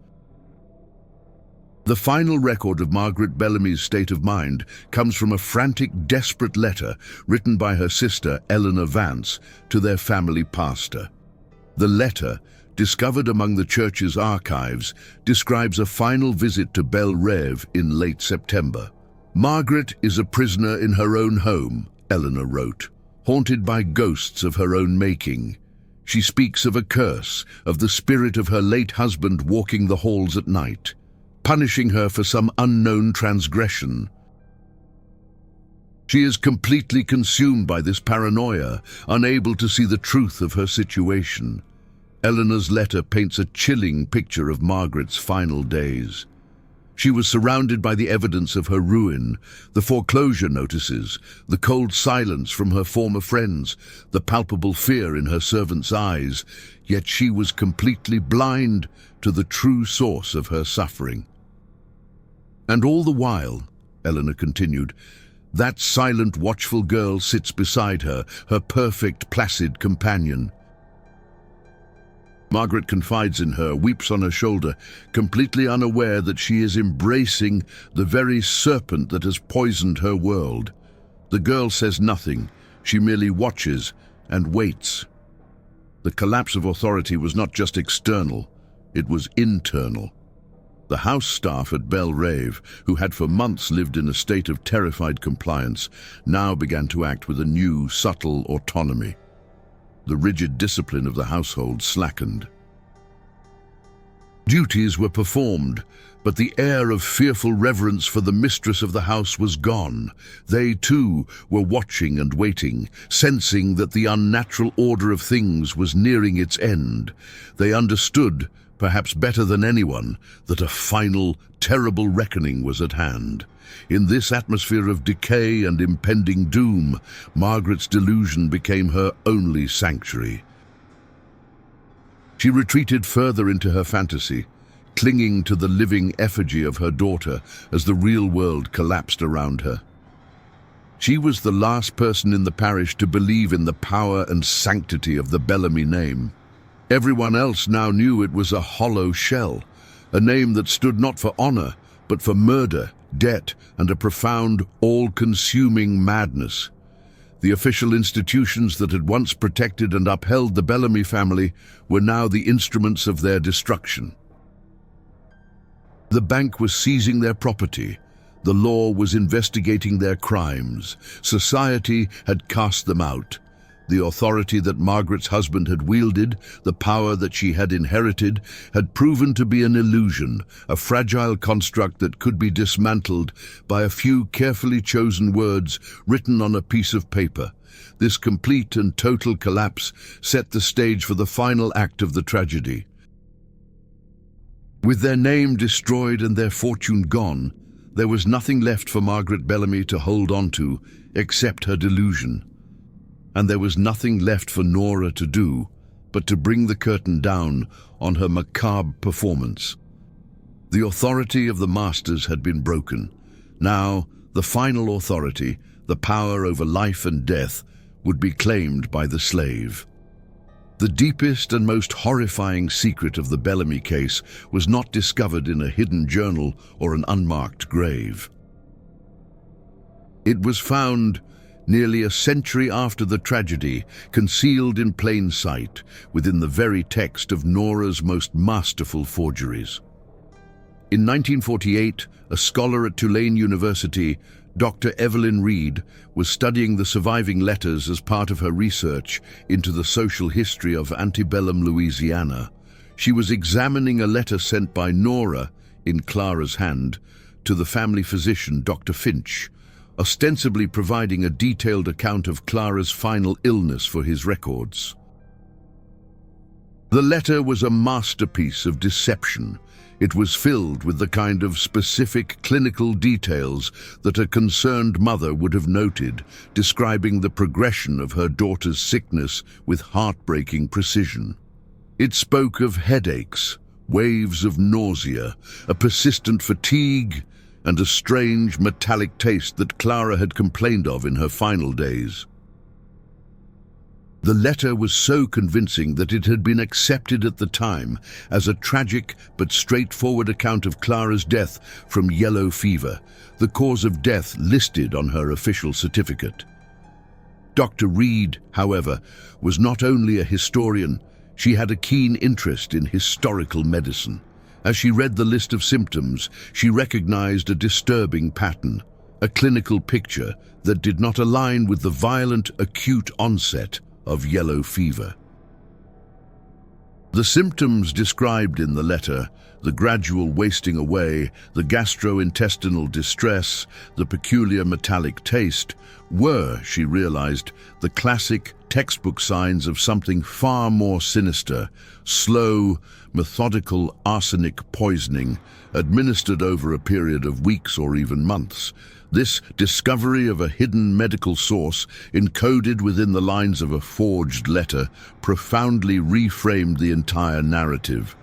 The final record of Margaret Bellamy's state of mind comes from a frantic, desperate letter written by her sister, Eleanor Vance, to their family pastor. The letter, discovered among the church's archives, describes a final visit to Belle Rêve in late September. Margaret is a prisoner in her own home, Eleanor wrote, haunted by ghosts of her own making. She speaks of a curse, of the spirit of her late husband walking the halls at night, punishing her for some unknown transgression. She is completely consumed by this paranoia, unable to see the truth of her situation. Eleanor's letter paints a chilling picture of Margaret's final days. She was surrounded by the evidence of her ruin, the foreclosure notices, the cold silence from her former friends, the palpable fear in her servants' eyes, yet she was completely blind to the true source of her suffering. And all the while, Eleanor continued, that silent, watchful girl sits beside her, her perfect, placid companion. Margaret confides in her, weeps on her shoulder, completely unaware that she is embracing the very serpent that has poisoned her world. The girl says nothing. She merely watches and waits. The collapse of authority was not just external, it was internal. The house staff at Belle Reve, who had for months lived in a state of terrified compliance, now began to act with a new, subtle autonomy. The rigid discipline of the household slackened. Duties were performed, but the air of fearful reverence for the mistress of the house was gone. They, too, were watching and waiting, sensing that the unnatural order of things was nearing its end. They understood, perhaps better than anyone, that a final, terrible reckoning was at hand. In this atmosphere of decay and impending doom, Margaret's delusion became her only sanctuary. She retreated further into her fantasy, clinging to the living effigy of her daughter as the real world collapsed around her. She was the last person in the parish to believe in the power and sanctity of the Bellamy name. Everyone else now knew it was a hollow shell, a name that stood not for honor, but for murder, debt, and a profound, all-consuming madness. The official institutions that had once protected and upheld the Bellamy family were now the instruments of their destruction. The bank was seizing their property. The law was investigating their crimes. Society had cast them out. The authority that Margaret's husband had wielded, the power that she had inherited, had proven to be an illusion, a fragile construct that could be dismantled by a few carefully chosen words written on a piece of paper. This complete and total collapse set the stage for the final act of the tragedy. With their name destroyed and their fortune gone, there was nothing left for Margaret Bellamy to hold on to except her delusion. And there was nothing left for Nora to do but to bring the curtain down on her macabre performance. The authority of the masters had been broken. Now, the final authority, the power over life and death, would be claimed by the slave. The deepest and most horrifying secret of the Bellamy case was not discovered in a hidden journal or an unmarked grave. It was found nearly a century after the tragedy, concealed in plain sight within the very text of Nora's most masterful forgeries. In 1948, a scholar at Tulane University, Dr. Evelyn Reed, was studying the surviving letters as part of her research into the social history of antebellum Louisiana. She was examining a letter sent by Nora, in Clara's hand, to the family physician, Dr. Finch, ostensibly providing a detailed account of Clara's final illness for his records. The letter was a masterpiece of deception. It was filled with the kind of specific clinical details that a concerned mother would have noted, describing the progression of her daughter's sickness with heartbreaking precision. It spoke of headaches, waves of nausea, a persistent fatigue, and a strange metallic taste that Clara had complained of in her final days. The letter was so convincing that it had been accepted at the time as a tragic but straightforward account of Clara's death from yellow fever, the cause of death listed on her official certificate. Dr. Reed, however, was not only a historian, she had a keen interest in historical medicine. As she read the list of symptoms, she recognized a disturbing pattern, a clinical picture that did not align with the violent, acute onset of yellow fever. The symptoms described in the letter, the gradual wasting away, the gastrointestinal distress, the peculiar metallic taste, were, she realized, the classic textbook signs of something far more sinister: slow, methodical arsenic poisoning, administered over a period of weeks or even months. This discovery of a hidden medical source, encoded within the lines of a forged letter, profoundly reframed the entire narrative.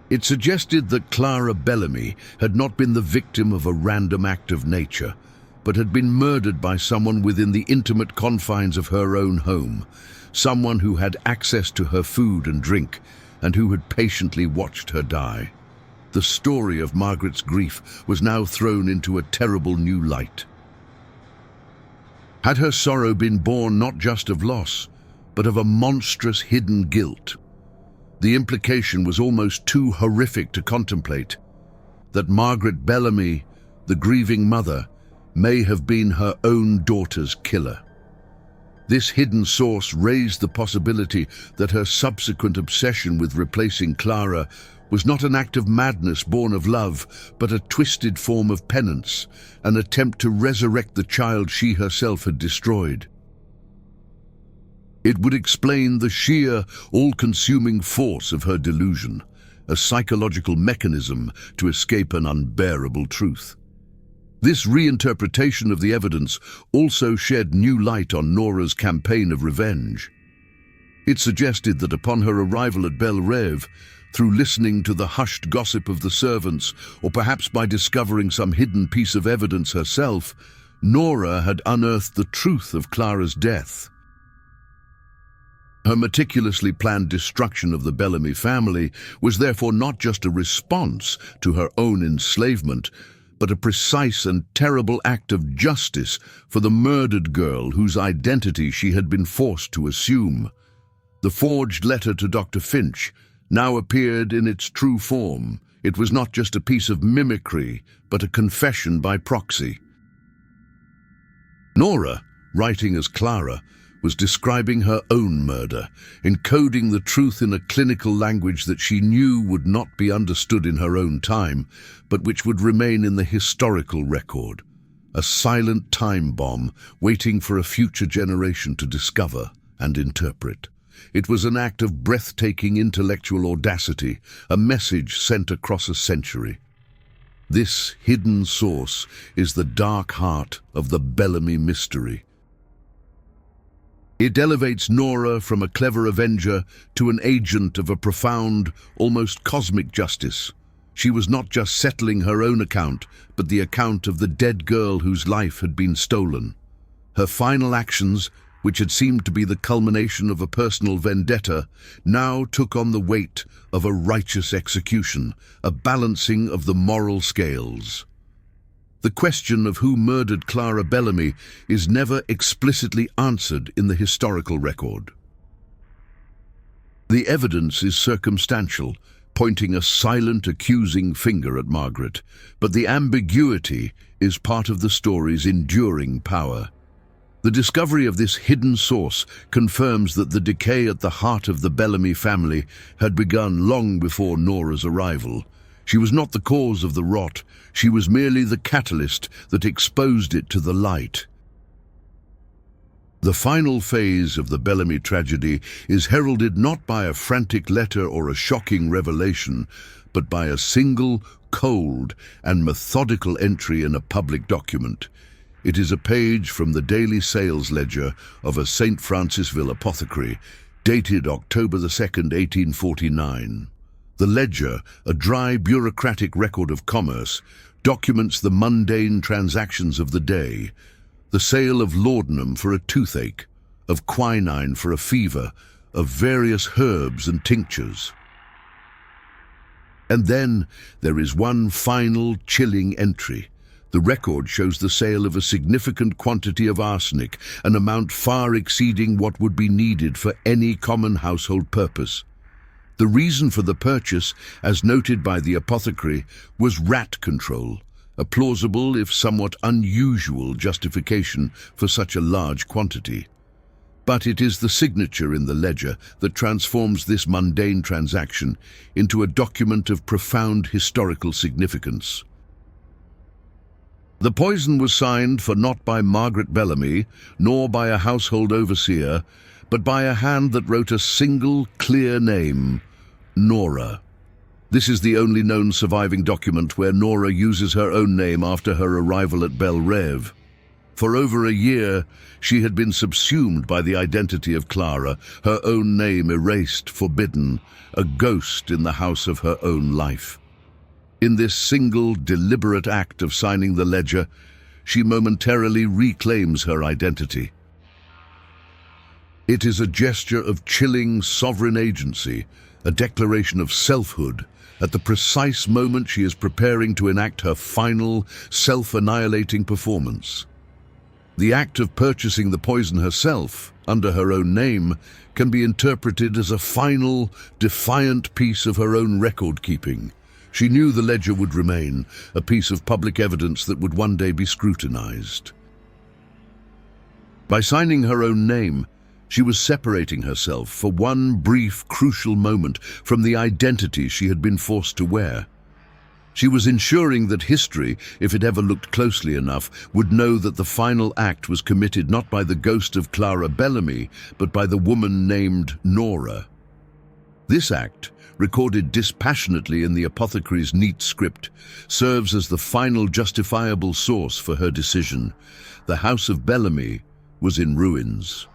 It suggested that Clara Bellamy had not been the victim of a random act of nature, but had been murdered by someone within the intimate confines of her own home, someone who had access to her food and drink, and who had patiently watched her die. The story of Margaret's grief was now thrown into a terrible new light. Had her sorrow been born not just of loss, but of a monstrous hidden guilt? The implication was almost too horrific to contemplate: that Margaret Bellamy, the grieving mother, may have been her own daughter's killer. This hidden source raised the possibility that her subsequent obsession with replacing Clara was not an act of madness born of love, but a twisted form of penance, an attempt to resurrect the child she herself had destroyed. It would explain the sheer, all-consuming force of her delusion, a psychological mechanism to escape an unbearable truth. This reinterpretation of the evidence also shed new light on Nora's campaign of revenge. It suggested that upon her arrival at Belle Rêve, through listening to the hushed gossip of the servants, or perhaps by discovering some hidden piece of evidence herself, Nora had unearthed the truth of Clara's death. Her meticulously planned destruction of the Bellamy family was therefore not just a response to her own enslavement, but a precise and terrible act of justice for the murdered girl whose identity she had been forced to assume. The forged letter to Dr. Finch now appeared in its true form. It was not just a piece of mimicry, but a confession by proxy. Nora, writing as Clara, was describing her own murder, encoding the truth in a clinical language that she knew would not be understood in her own time, but which would remain in the historical record, a silent time bomb waiting for a future generation to discover and interpret. It was an act of breathtaking intellectual audacity, a message sent across a century. This hidden source is the dark heart of the Bellamy mystery. It elevates Nora from a clever avenger to an agent of a profound, almost cosmic justice. She was not just settling her own account, but the account of the dead girl whose life had been stolen. Her final actions, which had seemed to be the culmination of a personal vendetta, now took on the weight of a righteous execution, a balancing of the moral scales. The question of who murdered Clara Bellamy is never explicitly answered in the historical record. The evidence is circumstantial, pointing a silent, accusing finger at Margaret, but the ambiguity is part of the story's enduring power. The discovery of this hidden source confirms that the decay at the heart of the Bellamy family had begun long before Nora's arrival. She was not the cause of the rot, she was merely the catalyst that exposed it to the light. The final phase of the Bellamy tragedy is heralded not by a frantic letter or a shocking revelation, but by a single, cold, and methodical entry in a public document. It is a page from the daily sales ledger of a St. Francisville apothecary, dated October 2nd, 1849. The ledger, a dry bureaucratic record of commerce, documents the mundane transactions of the day: the sale of laudanum for a toothache, of quinine for a fever, of various herbs and tinctures. And then there is one final chilling entry. The record shows the sale of a significant quantity of arsenic, an amount far exceeding what would be needed for any common household purpose. The reason for the purchase, as noted by the apothecary, was rat control, a plausible if somewhat unusual justification for such a large quantity. But it is the signature in the ledger that transforms this mundane transaction into a document of profound historical significance. The poison was signed for not by Margaret Bellamy, nor by a household overseer, but by a hand that wrote a single, clear name, Nora. This is the only known surviving document where Nora uses her own name after her arrival at Belle Rêve. For over a year, she had been subsumed by the identity of Clara, her own name erased, forbidden, a ghost in the house of her own life. In this single, deliberate act of signing the ledger, she momentarily reclaims her identity. It is a gesture of chilling, sovereign agency, a declaration of selfhood, at the precise moment she is preparing to enact her final, self-annihilating performance. The act of purchasing the poison herself, under her own name, can be interpreted as a final, defiant piece of her own record-keeping. She knew the ledger would remain, a piece of public evidence that would one day be scrutinized. By signing her own name, she was separating herself for one brief, crucial moment from the identity she had been forced to wear. She was ensuring that history, if it ever looked closely enough, would know that the final act was committed not by the ghost of Clara Bellamy, but by the woman named Nora. This act, recorded dispassionately in the apothecary's neat script, serves as the final justifiable source for her decision. The House of Bellamy was in ruins.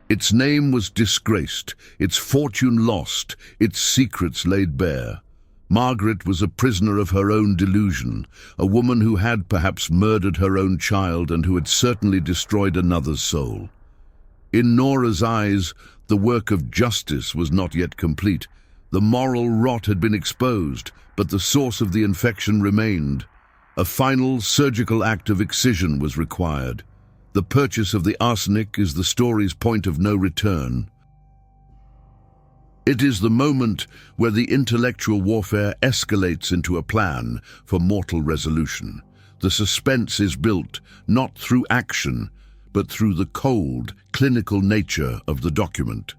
Its name was disgraced, its fortune lost, its secrets laid bare. Margaret was a prisoner of her own delusion, a woman who had perhaps murdered her own child and who had certainly destroyed another's soul. In Nora's eyes, the work of justice was not yet complete. The moral rot had been exposed, but the source of the infection remained. A final surgical act of excision was required. The purchase of the arsenic is the story's point of no return. It is the moment where the intellectual warfare escalates into a plan for mortal resolution. The suspense is built not through action, but through the cold, clinical nature of the document.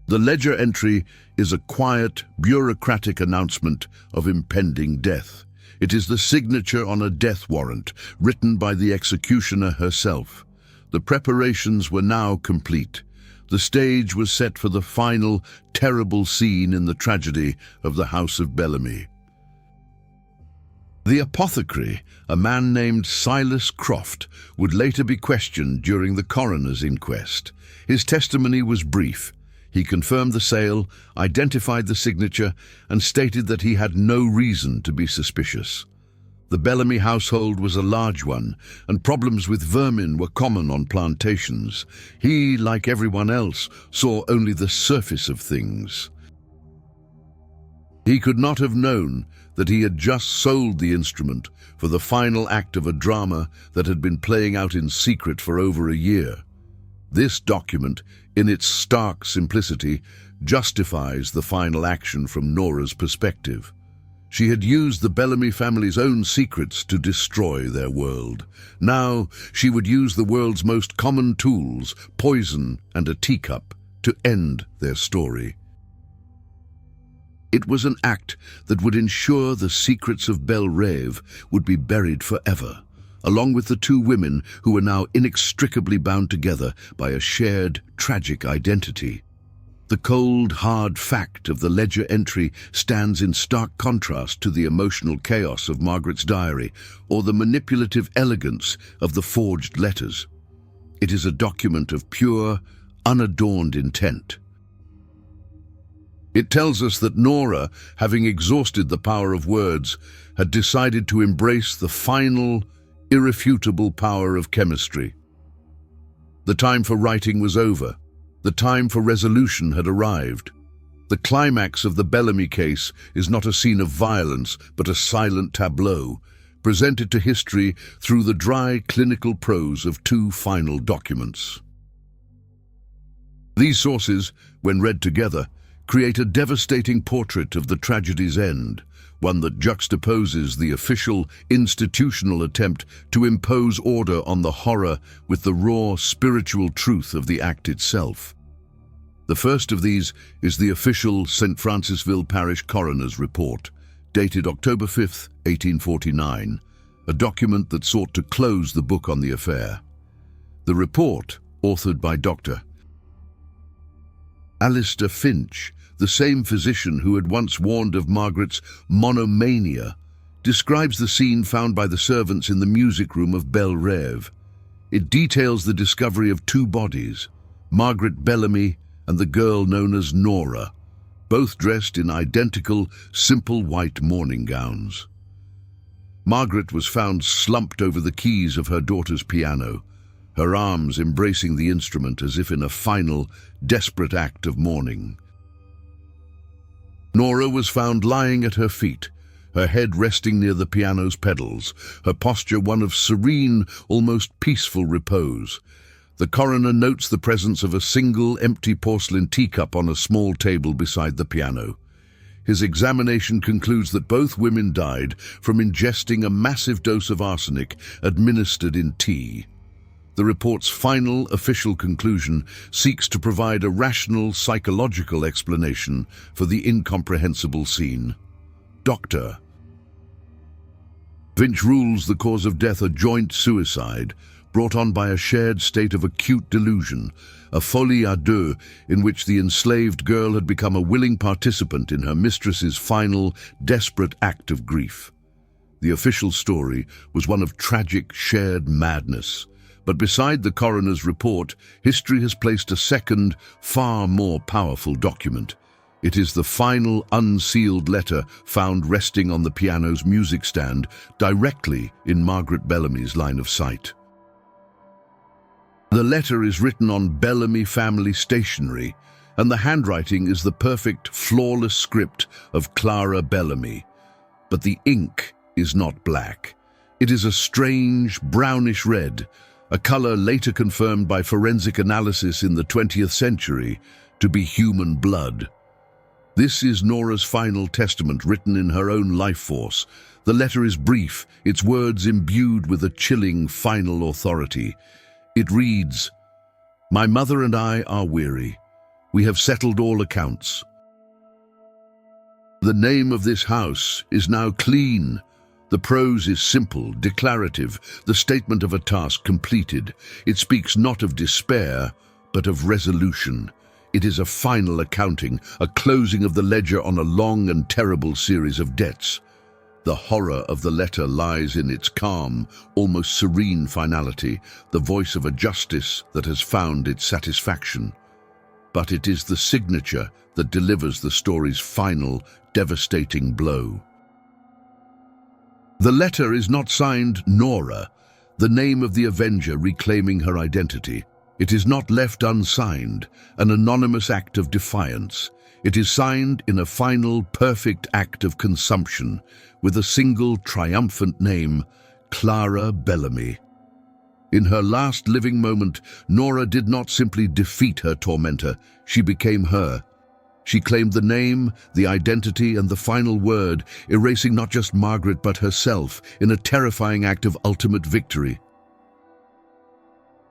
The ledger entry is a quiet, bureaucratic announcement of impending death. It is the signature on a death warrant, written by the executioner herself. The preparations were now complete. The stage was set for the final, terrible scene in the tragedy of the House of Bellamy. The apothecary, a man named Silas Croft, would later be questioned during the coroner's inquest. His testimony was brief. He confirmed the sale, identified the signature, and stated that he had no reason to be suspicious. The Bellamy household was a large one, and problems with vermin were common on plantations. He, like everyone else, saw only the surface of things. He could not have known that he had just sold the instrument for the final act of a drama that had been playing out in secret for over a year. This document, in its stark simplicity, justifies the final action from Nora's perspective. She had used the Bellamy family's own secrets to destroy their world. Now she would use the world's most common tools, poison and a teacup, to end their story. It was an act that would ensure the secrets of Belle Rêve would be buried forever, along with the two women who were now inextricably bound together by a shared, tragic identity. The cold, hard fact of the ledger entry stands in stark contrast to the emotional chaos of Margaret's diary or the manipulative elegance of the forged letters. It is a document of pure, unadorned intent. It tells us that Nora, having exhausted the power of words, had decided to embrace the final, irrefutable power of chemistry. The time for writing was over. The time for resolution had arrived. The climax of the Bellamy case is not a scene of violence, but a silent tableau, presented to history through the dry, clinical prose of two final documents. These sources, when read together, create a devastating portrait of the tragedy's end, one that juxtaposes the official, institutional attempt to impose order on the horror with the raw, spiritual truth of the act itself. The first of these is the official St. Francisville Parish Coroner's Report, dated October 5, 1849, a document that sought to close the book on the affair. The report, authored by Dr. Alistair Finch, the same physician who had once warned of Margaret's monomania, describes the scene found by the servants in the music room of Belle Rêve. It details the discovery of two bodies, Margaret Bellamy and the girl known as Nora, both dressed in identical, simple white mourning gowns. Margaret was found slumped over the keys of her daughter's piano, her arms embracing the instrument as if in a final, desperate act of mourning. Nora was found lying at her feet, her head resting near the piano's pedals, her posture one of serene, almost peaceful repose. The coroner notes the presence of a single empty porcelain teacup on a small table beside the piano. His examination concludes that both women died from ingesting a massive dose of arsenic administered in tea. The report's final official conclusion seeks to provide a rational psychological explanation for the incomprehensible scene. Dr. Finch rules the cause of death a joint suicide, brought on by a shared state of acute delusion, a folie à deux in which the enslaved girl had become a willing participant in her mistress's final, desperate act of grief. The official story was one of tragic, shared madness. But beside the coroner's report, history has placed a second, far more powerful document. It is the final unsealed letter found resting on the piano's music stand, directly in Margaret Bellamy's line of sight. The letter is written on Bellamy family stationery, and the handwriting is the perfect, flawless script of Clara Bellamy. But the ink is not black. It is a strange, brownish red, a color later confirmed by forensic analysis in the 20th century to be human blood. This is Nora's final testament written in her own life force. The letter is brief, its words imbued with a chilling final authority. It reads, "My mother and I are weary. We have settled all accounts. The name of this house is now clean. The prose is simple, declarative, the statement of a task completed. It speaks not of despair, but of resolution. It is a final accounting, a closing of the ledger on a long and terrible series of debts. The horror of the letter lies in its calm, almost serene finality, the voice of a justice that has found its satisfaction. But it is the signature that delivers the story's final, devastating blow." The letter is not signed Nora, the name of the avenger reclaiming her identity. It is not left unsigned, an anonymous act of defiance. It is signed in a final, perfect act of consumption, with a single triumphant name, Clara Bellamy. In her last living moment, Nora did not simply defeat her tormentor, she became her. She claimed the name, the identity, and the final word, erasing not just Margaret but herself in a terrifying act of ultimate victory.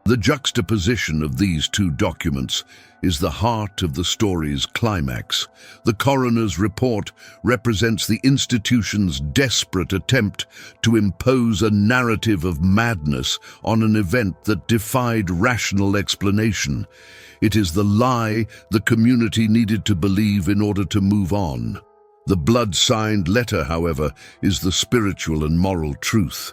The juxtaposition of these two documents is the heart of the story's climax. The coroner's report represents the institution's desperate attempt to impose a narrative of madness on an event that defied rational explanation. It is the lie the community needed to believe in order to move on. The blood-signed letter, however, is the spiritual and moral truth.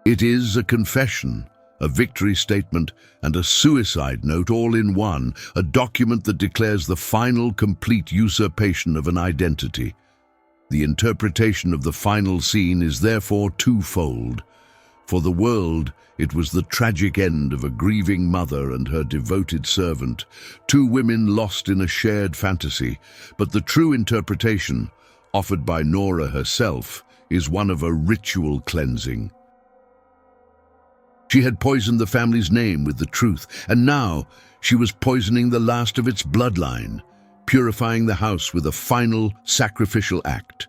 It is a confession, a victory statement, and a suicide note all in one, a document that declares the final complete usurpation of an identity. The interpretation of the final scene is therefore twofold. For the world, it was the tragic end of a grieving mother and her devoted servant, two women lost in a shared fantasy, but the true interpretation, offered by Nora herself, is one of a ritual cleansing. She had poisoned the family's name with the truth, and now she was poisoning the last of its bloodline. purifying the house with a final sacrificial act.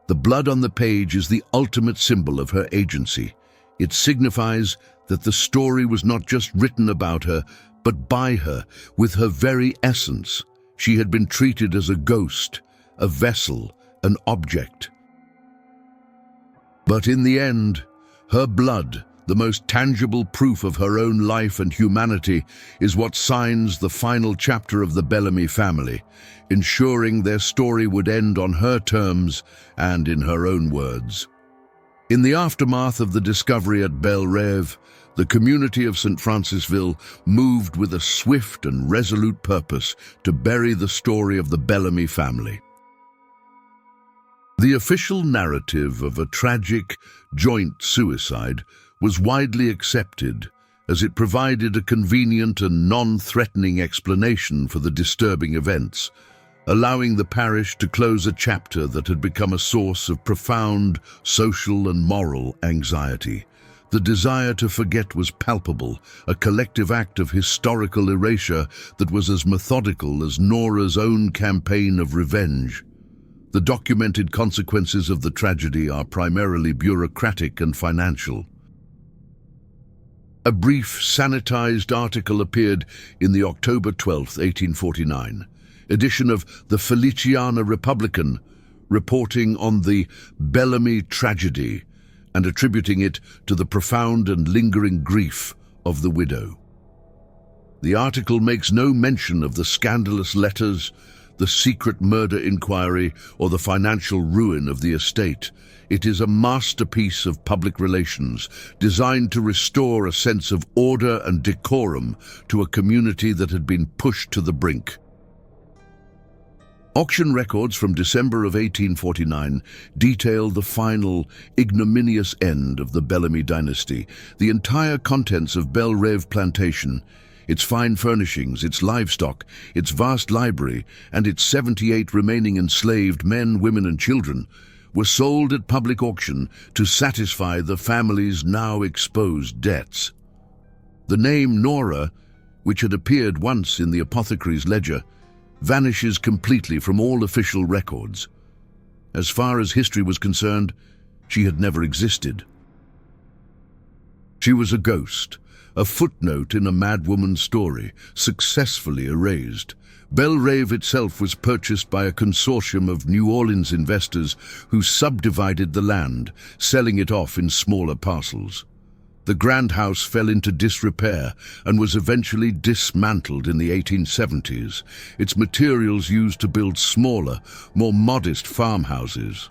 The blood on the page is the ultimate symbol of her agency. It signifies that the story was not just written about her, but by her, with her very essence. She had been treated as a ghost, a vessel, an object. But in the end, her blood, the most tangible proof of her own life and humanity, is what signs the final chapter of the Bellamy family, ensuring their story would end on her terms and in her own words. In the aftermath of the discovery at Belle Rêve, the community of St. Francisville moved with a swift and resolute purpose to bury the story of the Bellamy family. The official narrative of a tragic, joint suicide was widely accepted, as it provided a convenient and non-threatening explanation for the disturbing events, allowing the parish to close a chapter that had become a source of profound social and moral anxiety. The desire to forget was palpable, a collective act of historical erasure that was as methodical as Nora's own campaign of revenge. The documented consequences of the tragedy are primarily bureaucratic and financial. A brief, sanitized article appeared in the October 12, 1849, edition of the Feliciana Republican, reporting on the Bellamy tragedy and attributing it to the profound and lingering grief of the widow. The article makes no mention of the scandalous letters, the secret murder inquiry, or the financial ruin of the estate. It is a masterpiece of public relations, designed to restore a sense of order and decorum to a community that had been pushed to the brink. Auction records from December of 1849 detail the final, ignominious end of the Bellamy dynasty. The entire contents of Belle Rêve plantation, its fine furnishings, its livestock, its vast library, and its 78 remaining enslaved men, women, and children, were sold at public auction to satisfy the family's now exposed debts. The name Nora, which had appeared once in the apothecary's ledger, vanishes completely from all official records. As far as history was concerned, she had never existed. She was a ghost, a footnote in a madwoman's story, successfully erased. Belle Rêve itself was purchased by a consortium of New Orleans investors who subdivided the land, selling it off in smaller parcels. The grand house fell into disrepair and was eventually dismantled in the 1870s, its materials used to build smaller, more modest farmhouses.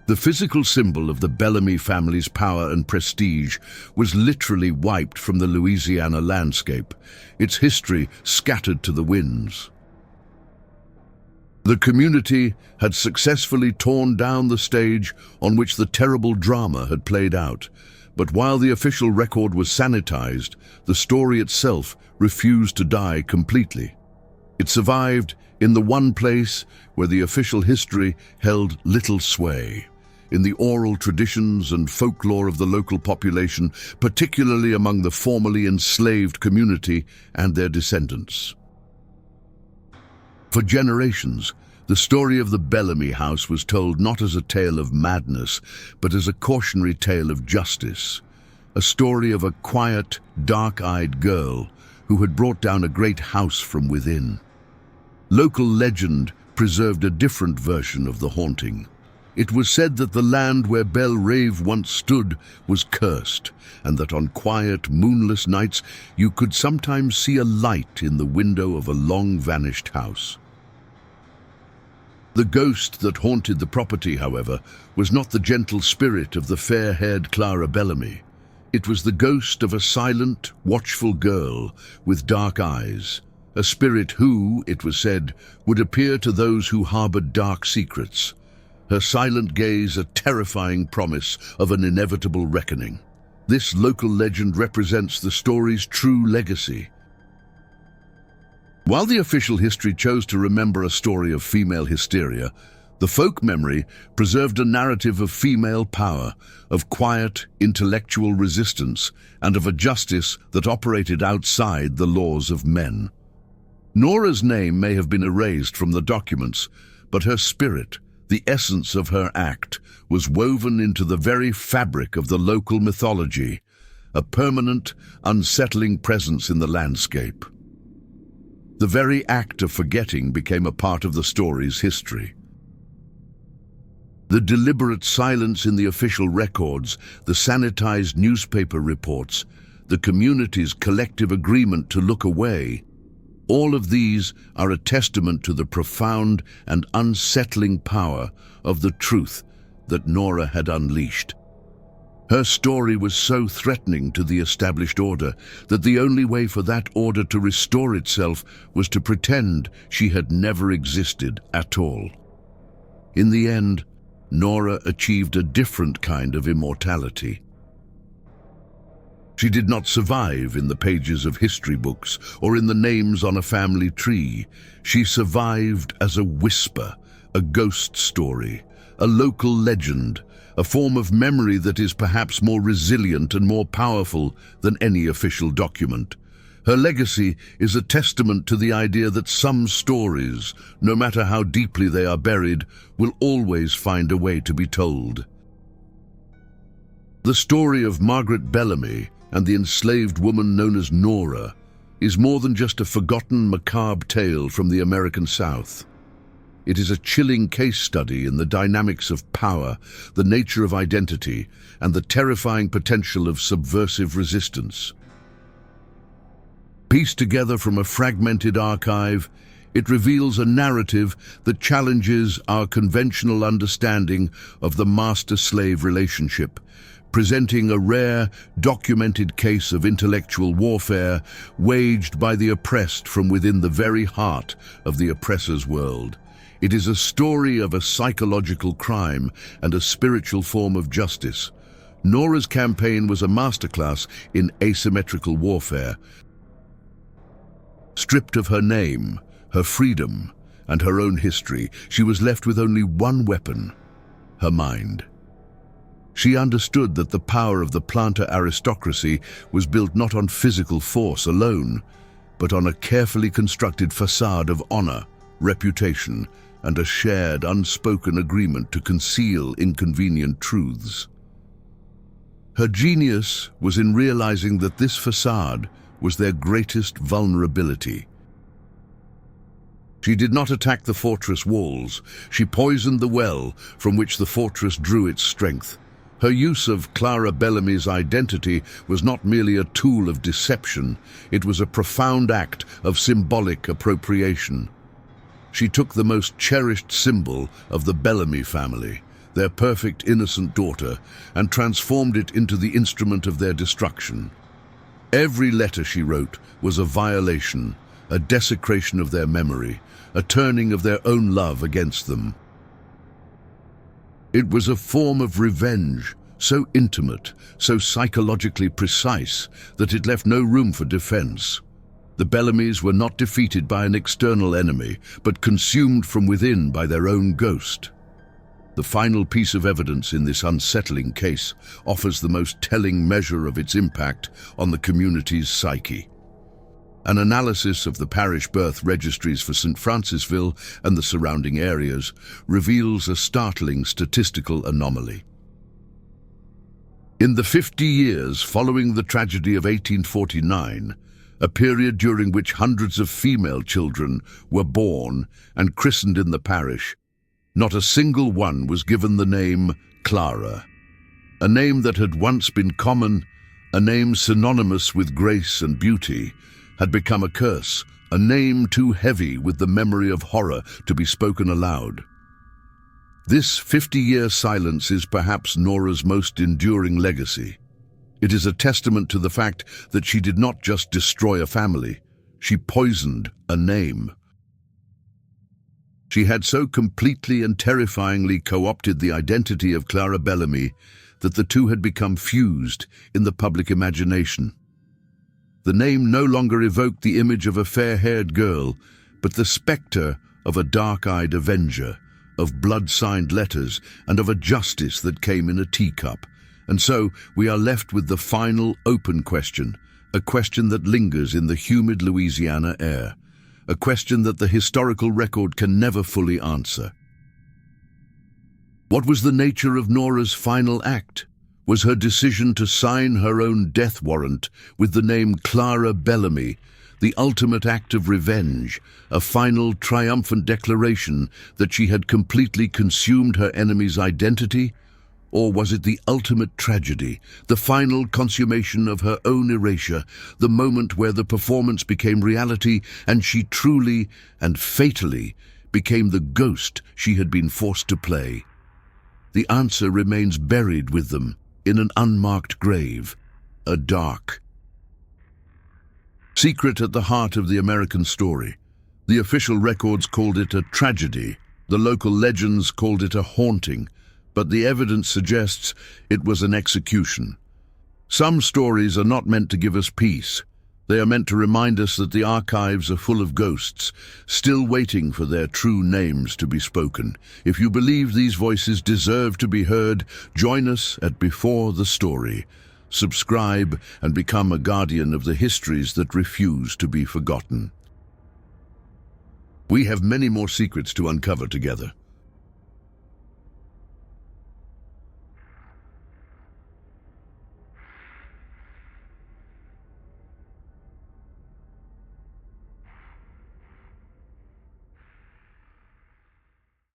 The physical symbol of the Bellamy family's power and prestige was literally wiped from the Louisiana landscape, its history scattered to the winds. The community had successfully torn down the stage on which the terrible drama had played out, but while the official record was sanitized, the story itself refused to die completely. It survived in the one place where the official history held little sway, in the oral traditions and folklore of the local population, particularly among the formerly enslaved community and their descendants. For generations, the story of the Bellamy house was told not as a tale of madness, but as a cautionary tale of justice, a story of a quiet, dark-eyed girl who had brought down a great house from within. Local legend preserved a different version of the haunting. It was said that the land where Belle Rêve once stood was cursed, and that on quiet, moonless nights you could sometimes see a light in the window of a long-vanished house. The ghost that haunted the property, however, was not the gentle spirit of the fair-haired Clara Bellamy. It was the ghost of a silent, watchful girl with dark eyes, a spirit who, it was said, would appear to those who harbored dark secrets, her silent gaze a terrifying promise of an inevitable reckoning. This local legend represents the story's true legacy. While the official history chose to remember a story of female hysteria, the folk memory preserved a narrative of female power, of quiet, intellectual resistance, and of a justice that operated outside the laws of men. Nora's name may have been erased from the documents, but her spirit, the essence of her act, was woven into the very fabric of the local mythology, a permanent, unsettling presence in the landscape. The very act of forgetting became a part of the story's history. The deliberate silence in the official records, the sanitized newspaper reports, the community's collective agreement to look away, all of these are a testament to the profound and unsettling power of the truth that Nora had unleashed. Her story was so threatening to the established order that the only way for that order to restore itself was to pretend she had never existed at all. In the end, Nora achieved a different kind of immortality. She did not survive in the pages of history books or in the names on a family tree. She survived as a whisper, a ghost story, a local legend, a form of memory that is perhaps more resilient and more powerful than any official document. Her legacy is a testament to the idea that some stories, no matter how deeply they are buried, will always find a way to be told. The story of Margaret Bellamy and the enslaved woman known as Nora is more than just a forgotten macabre tale from the American South. It is a chilling case study in the dynamics of power, the nature of identity, and the terrifying potential of subversive resistance. Pieced together from a fragmented archive, it reveals a narrative that challenges our conventional understanding of the master-slave relationship, presenting a rare, documented case of intellectual warfare waged by the oppressed from within the very heart of the oppressor's world. It is a story of a psychological crime and a spiritual form of justice. Nora's campaign was a masterclass in asymmetrical warfare. Stripped of her name, her freedom, and her own history, she was left with only one weapon: her mind. She understood that the power of the planter aristocracy was built not on physical force alone, but on a carefully constructed facade of honor, reputation, and a shared, unspoken agreement to conceal inconvenient truths. Her genius was in realizing that this facade was their greatest vulnerability. She did not attack the fortress walls. She poisoned the well from which the fortress drew its strength. Her use of Clara Bellamy's identity was not merely a tool of deception, it was a profound act of symbolic appropriation. She took the most cherished symbol of the Bellamy family, their perfect innocent daughter, and transformed it into the instrument of their destruction. Every letter she wrote was a violation, a desecration of their memory, a turning of their own love against them. It was a form of revenge, so intimate, so psychologically precise, that it left no room for defense. The Bellamys were not defeated by an external enemy, but consumed from within by their own ghost. The final piece of evidence in this unsettling case offers the most telling measure of its impact on the community's psyche. An analysis of the parish birth registries for St. Francisville and the surrounding areas reveals a startling statistical anomaly. In the 50 years following the tragedy of 1849, a period during which hundreds of female children were born and christened in the parish, not a single one was given the name Clara, a name that had once been common, a name synonymous with grace and beauty, had become a curse, a name too heavy with the memory of horror to be spoken aloud. This 50-year silence is perhaps Nora's most enduring legacy. It is a testament to the fact that she did not just destroy a family, she poisoned a name. She had so completely and terrifyingly co-opted the identity of Clara Bellamy that the two had become fused in the public imagination. The name no longer evoked the image of a fair-haired girl, but the spectre of a dark-eyed avenger, of blood-signed letters, and of a justice that came in a teacup. And so we are left with the final open question, a question that lingers in the humid Louisiana air. a question that the historical record can never fully answer. What was the nature of Nora's final act? Was her decision to sign her own death warrant with the name Clara Bellamy the ultimate act of revenge, a final triumphant declaration that she had completely consumed her enemy's identity? Or was it the ultimate tragedy, the final consummation of her own erasure, the moment where the performance became reality and she truly and fatally became the ghost she had been forced to play? The answer remains buried with them in an unmarked grave, a dark secret at the heart of the American story. The official records called it a tragedy, the local legends called it a haunting, but the evidence suggests it was an execution. Some stories are not meant to give us peace. They are meant to remind us that the archives are full of ghosts, still waiting for their true names to be spoken. If you believe these voices deserve to be heard, join us at Before the Story. Subscribe and become a guardian of the histories that refuse to be forgotten. We have many more secrets to uncover together.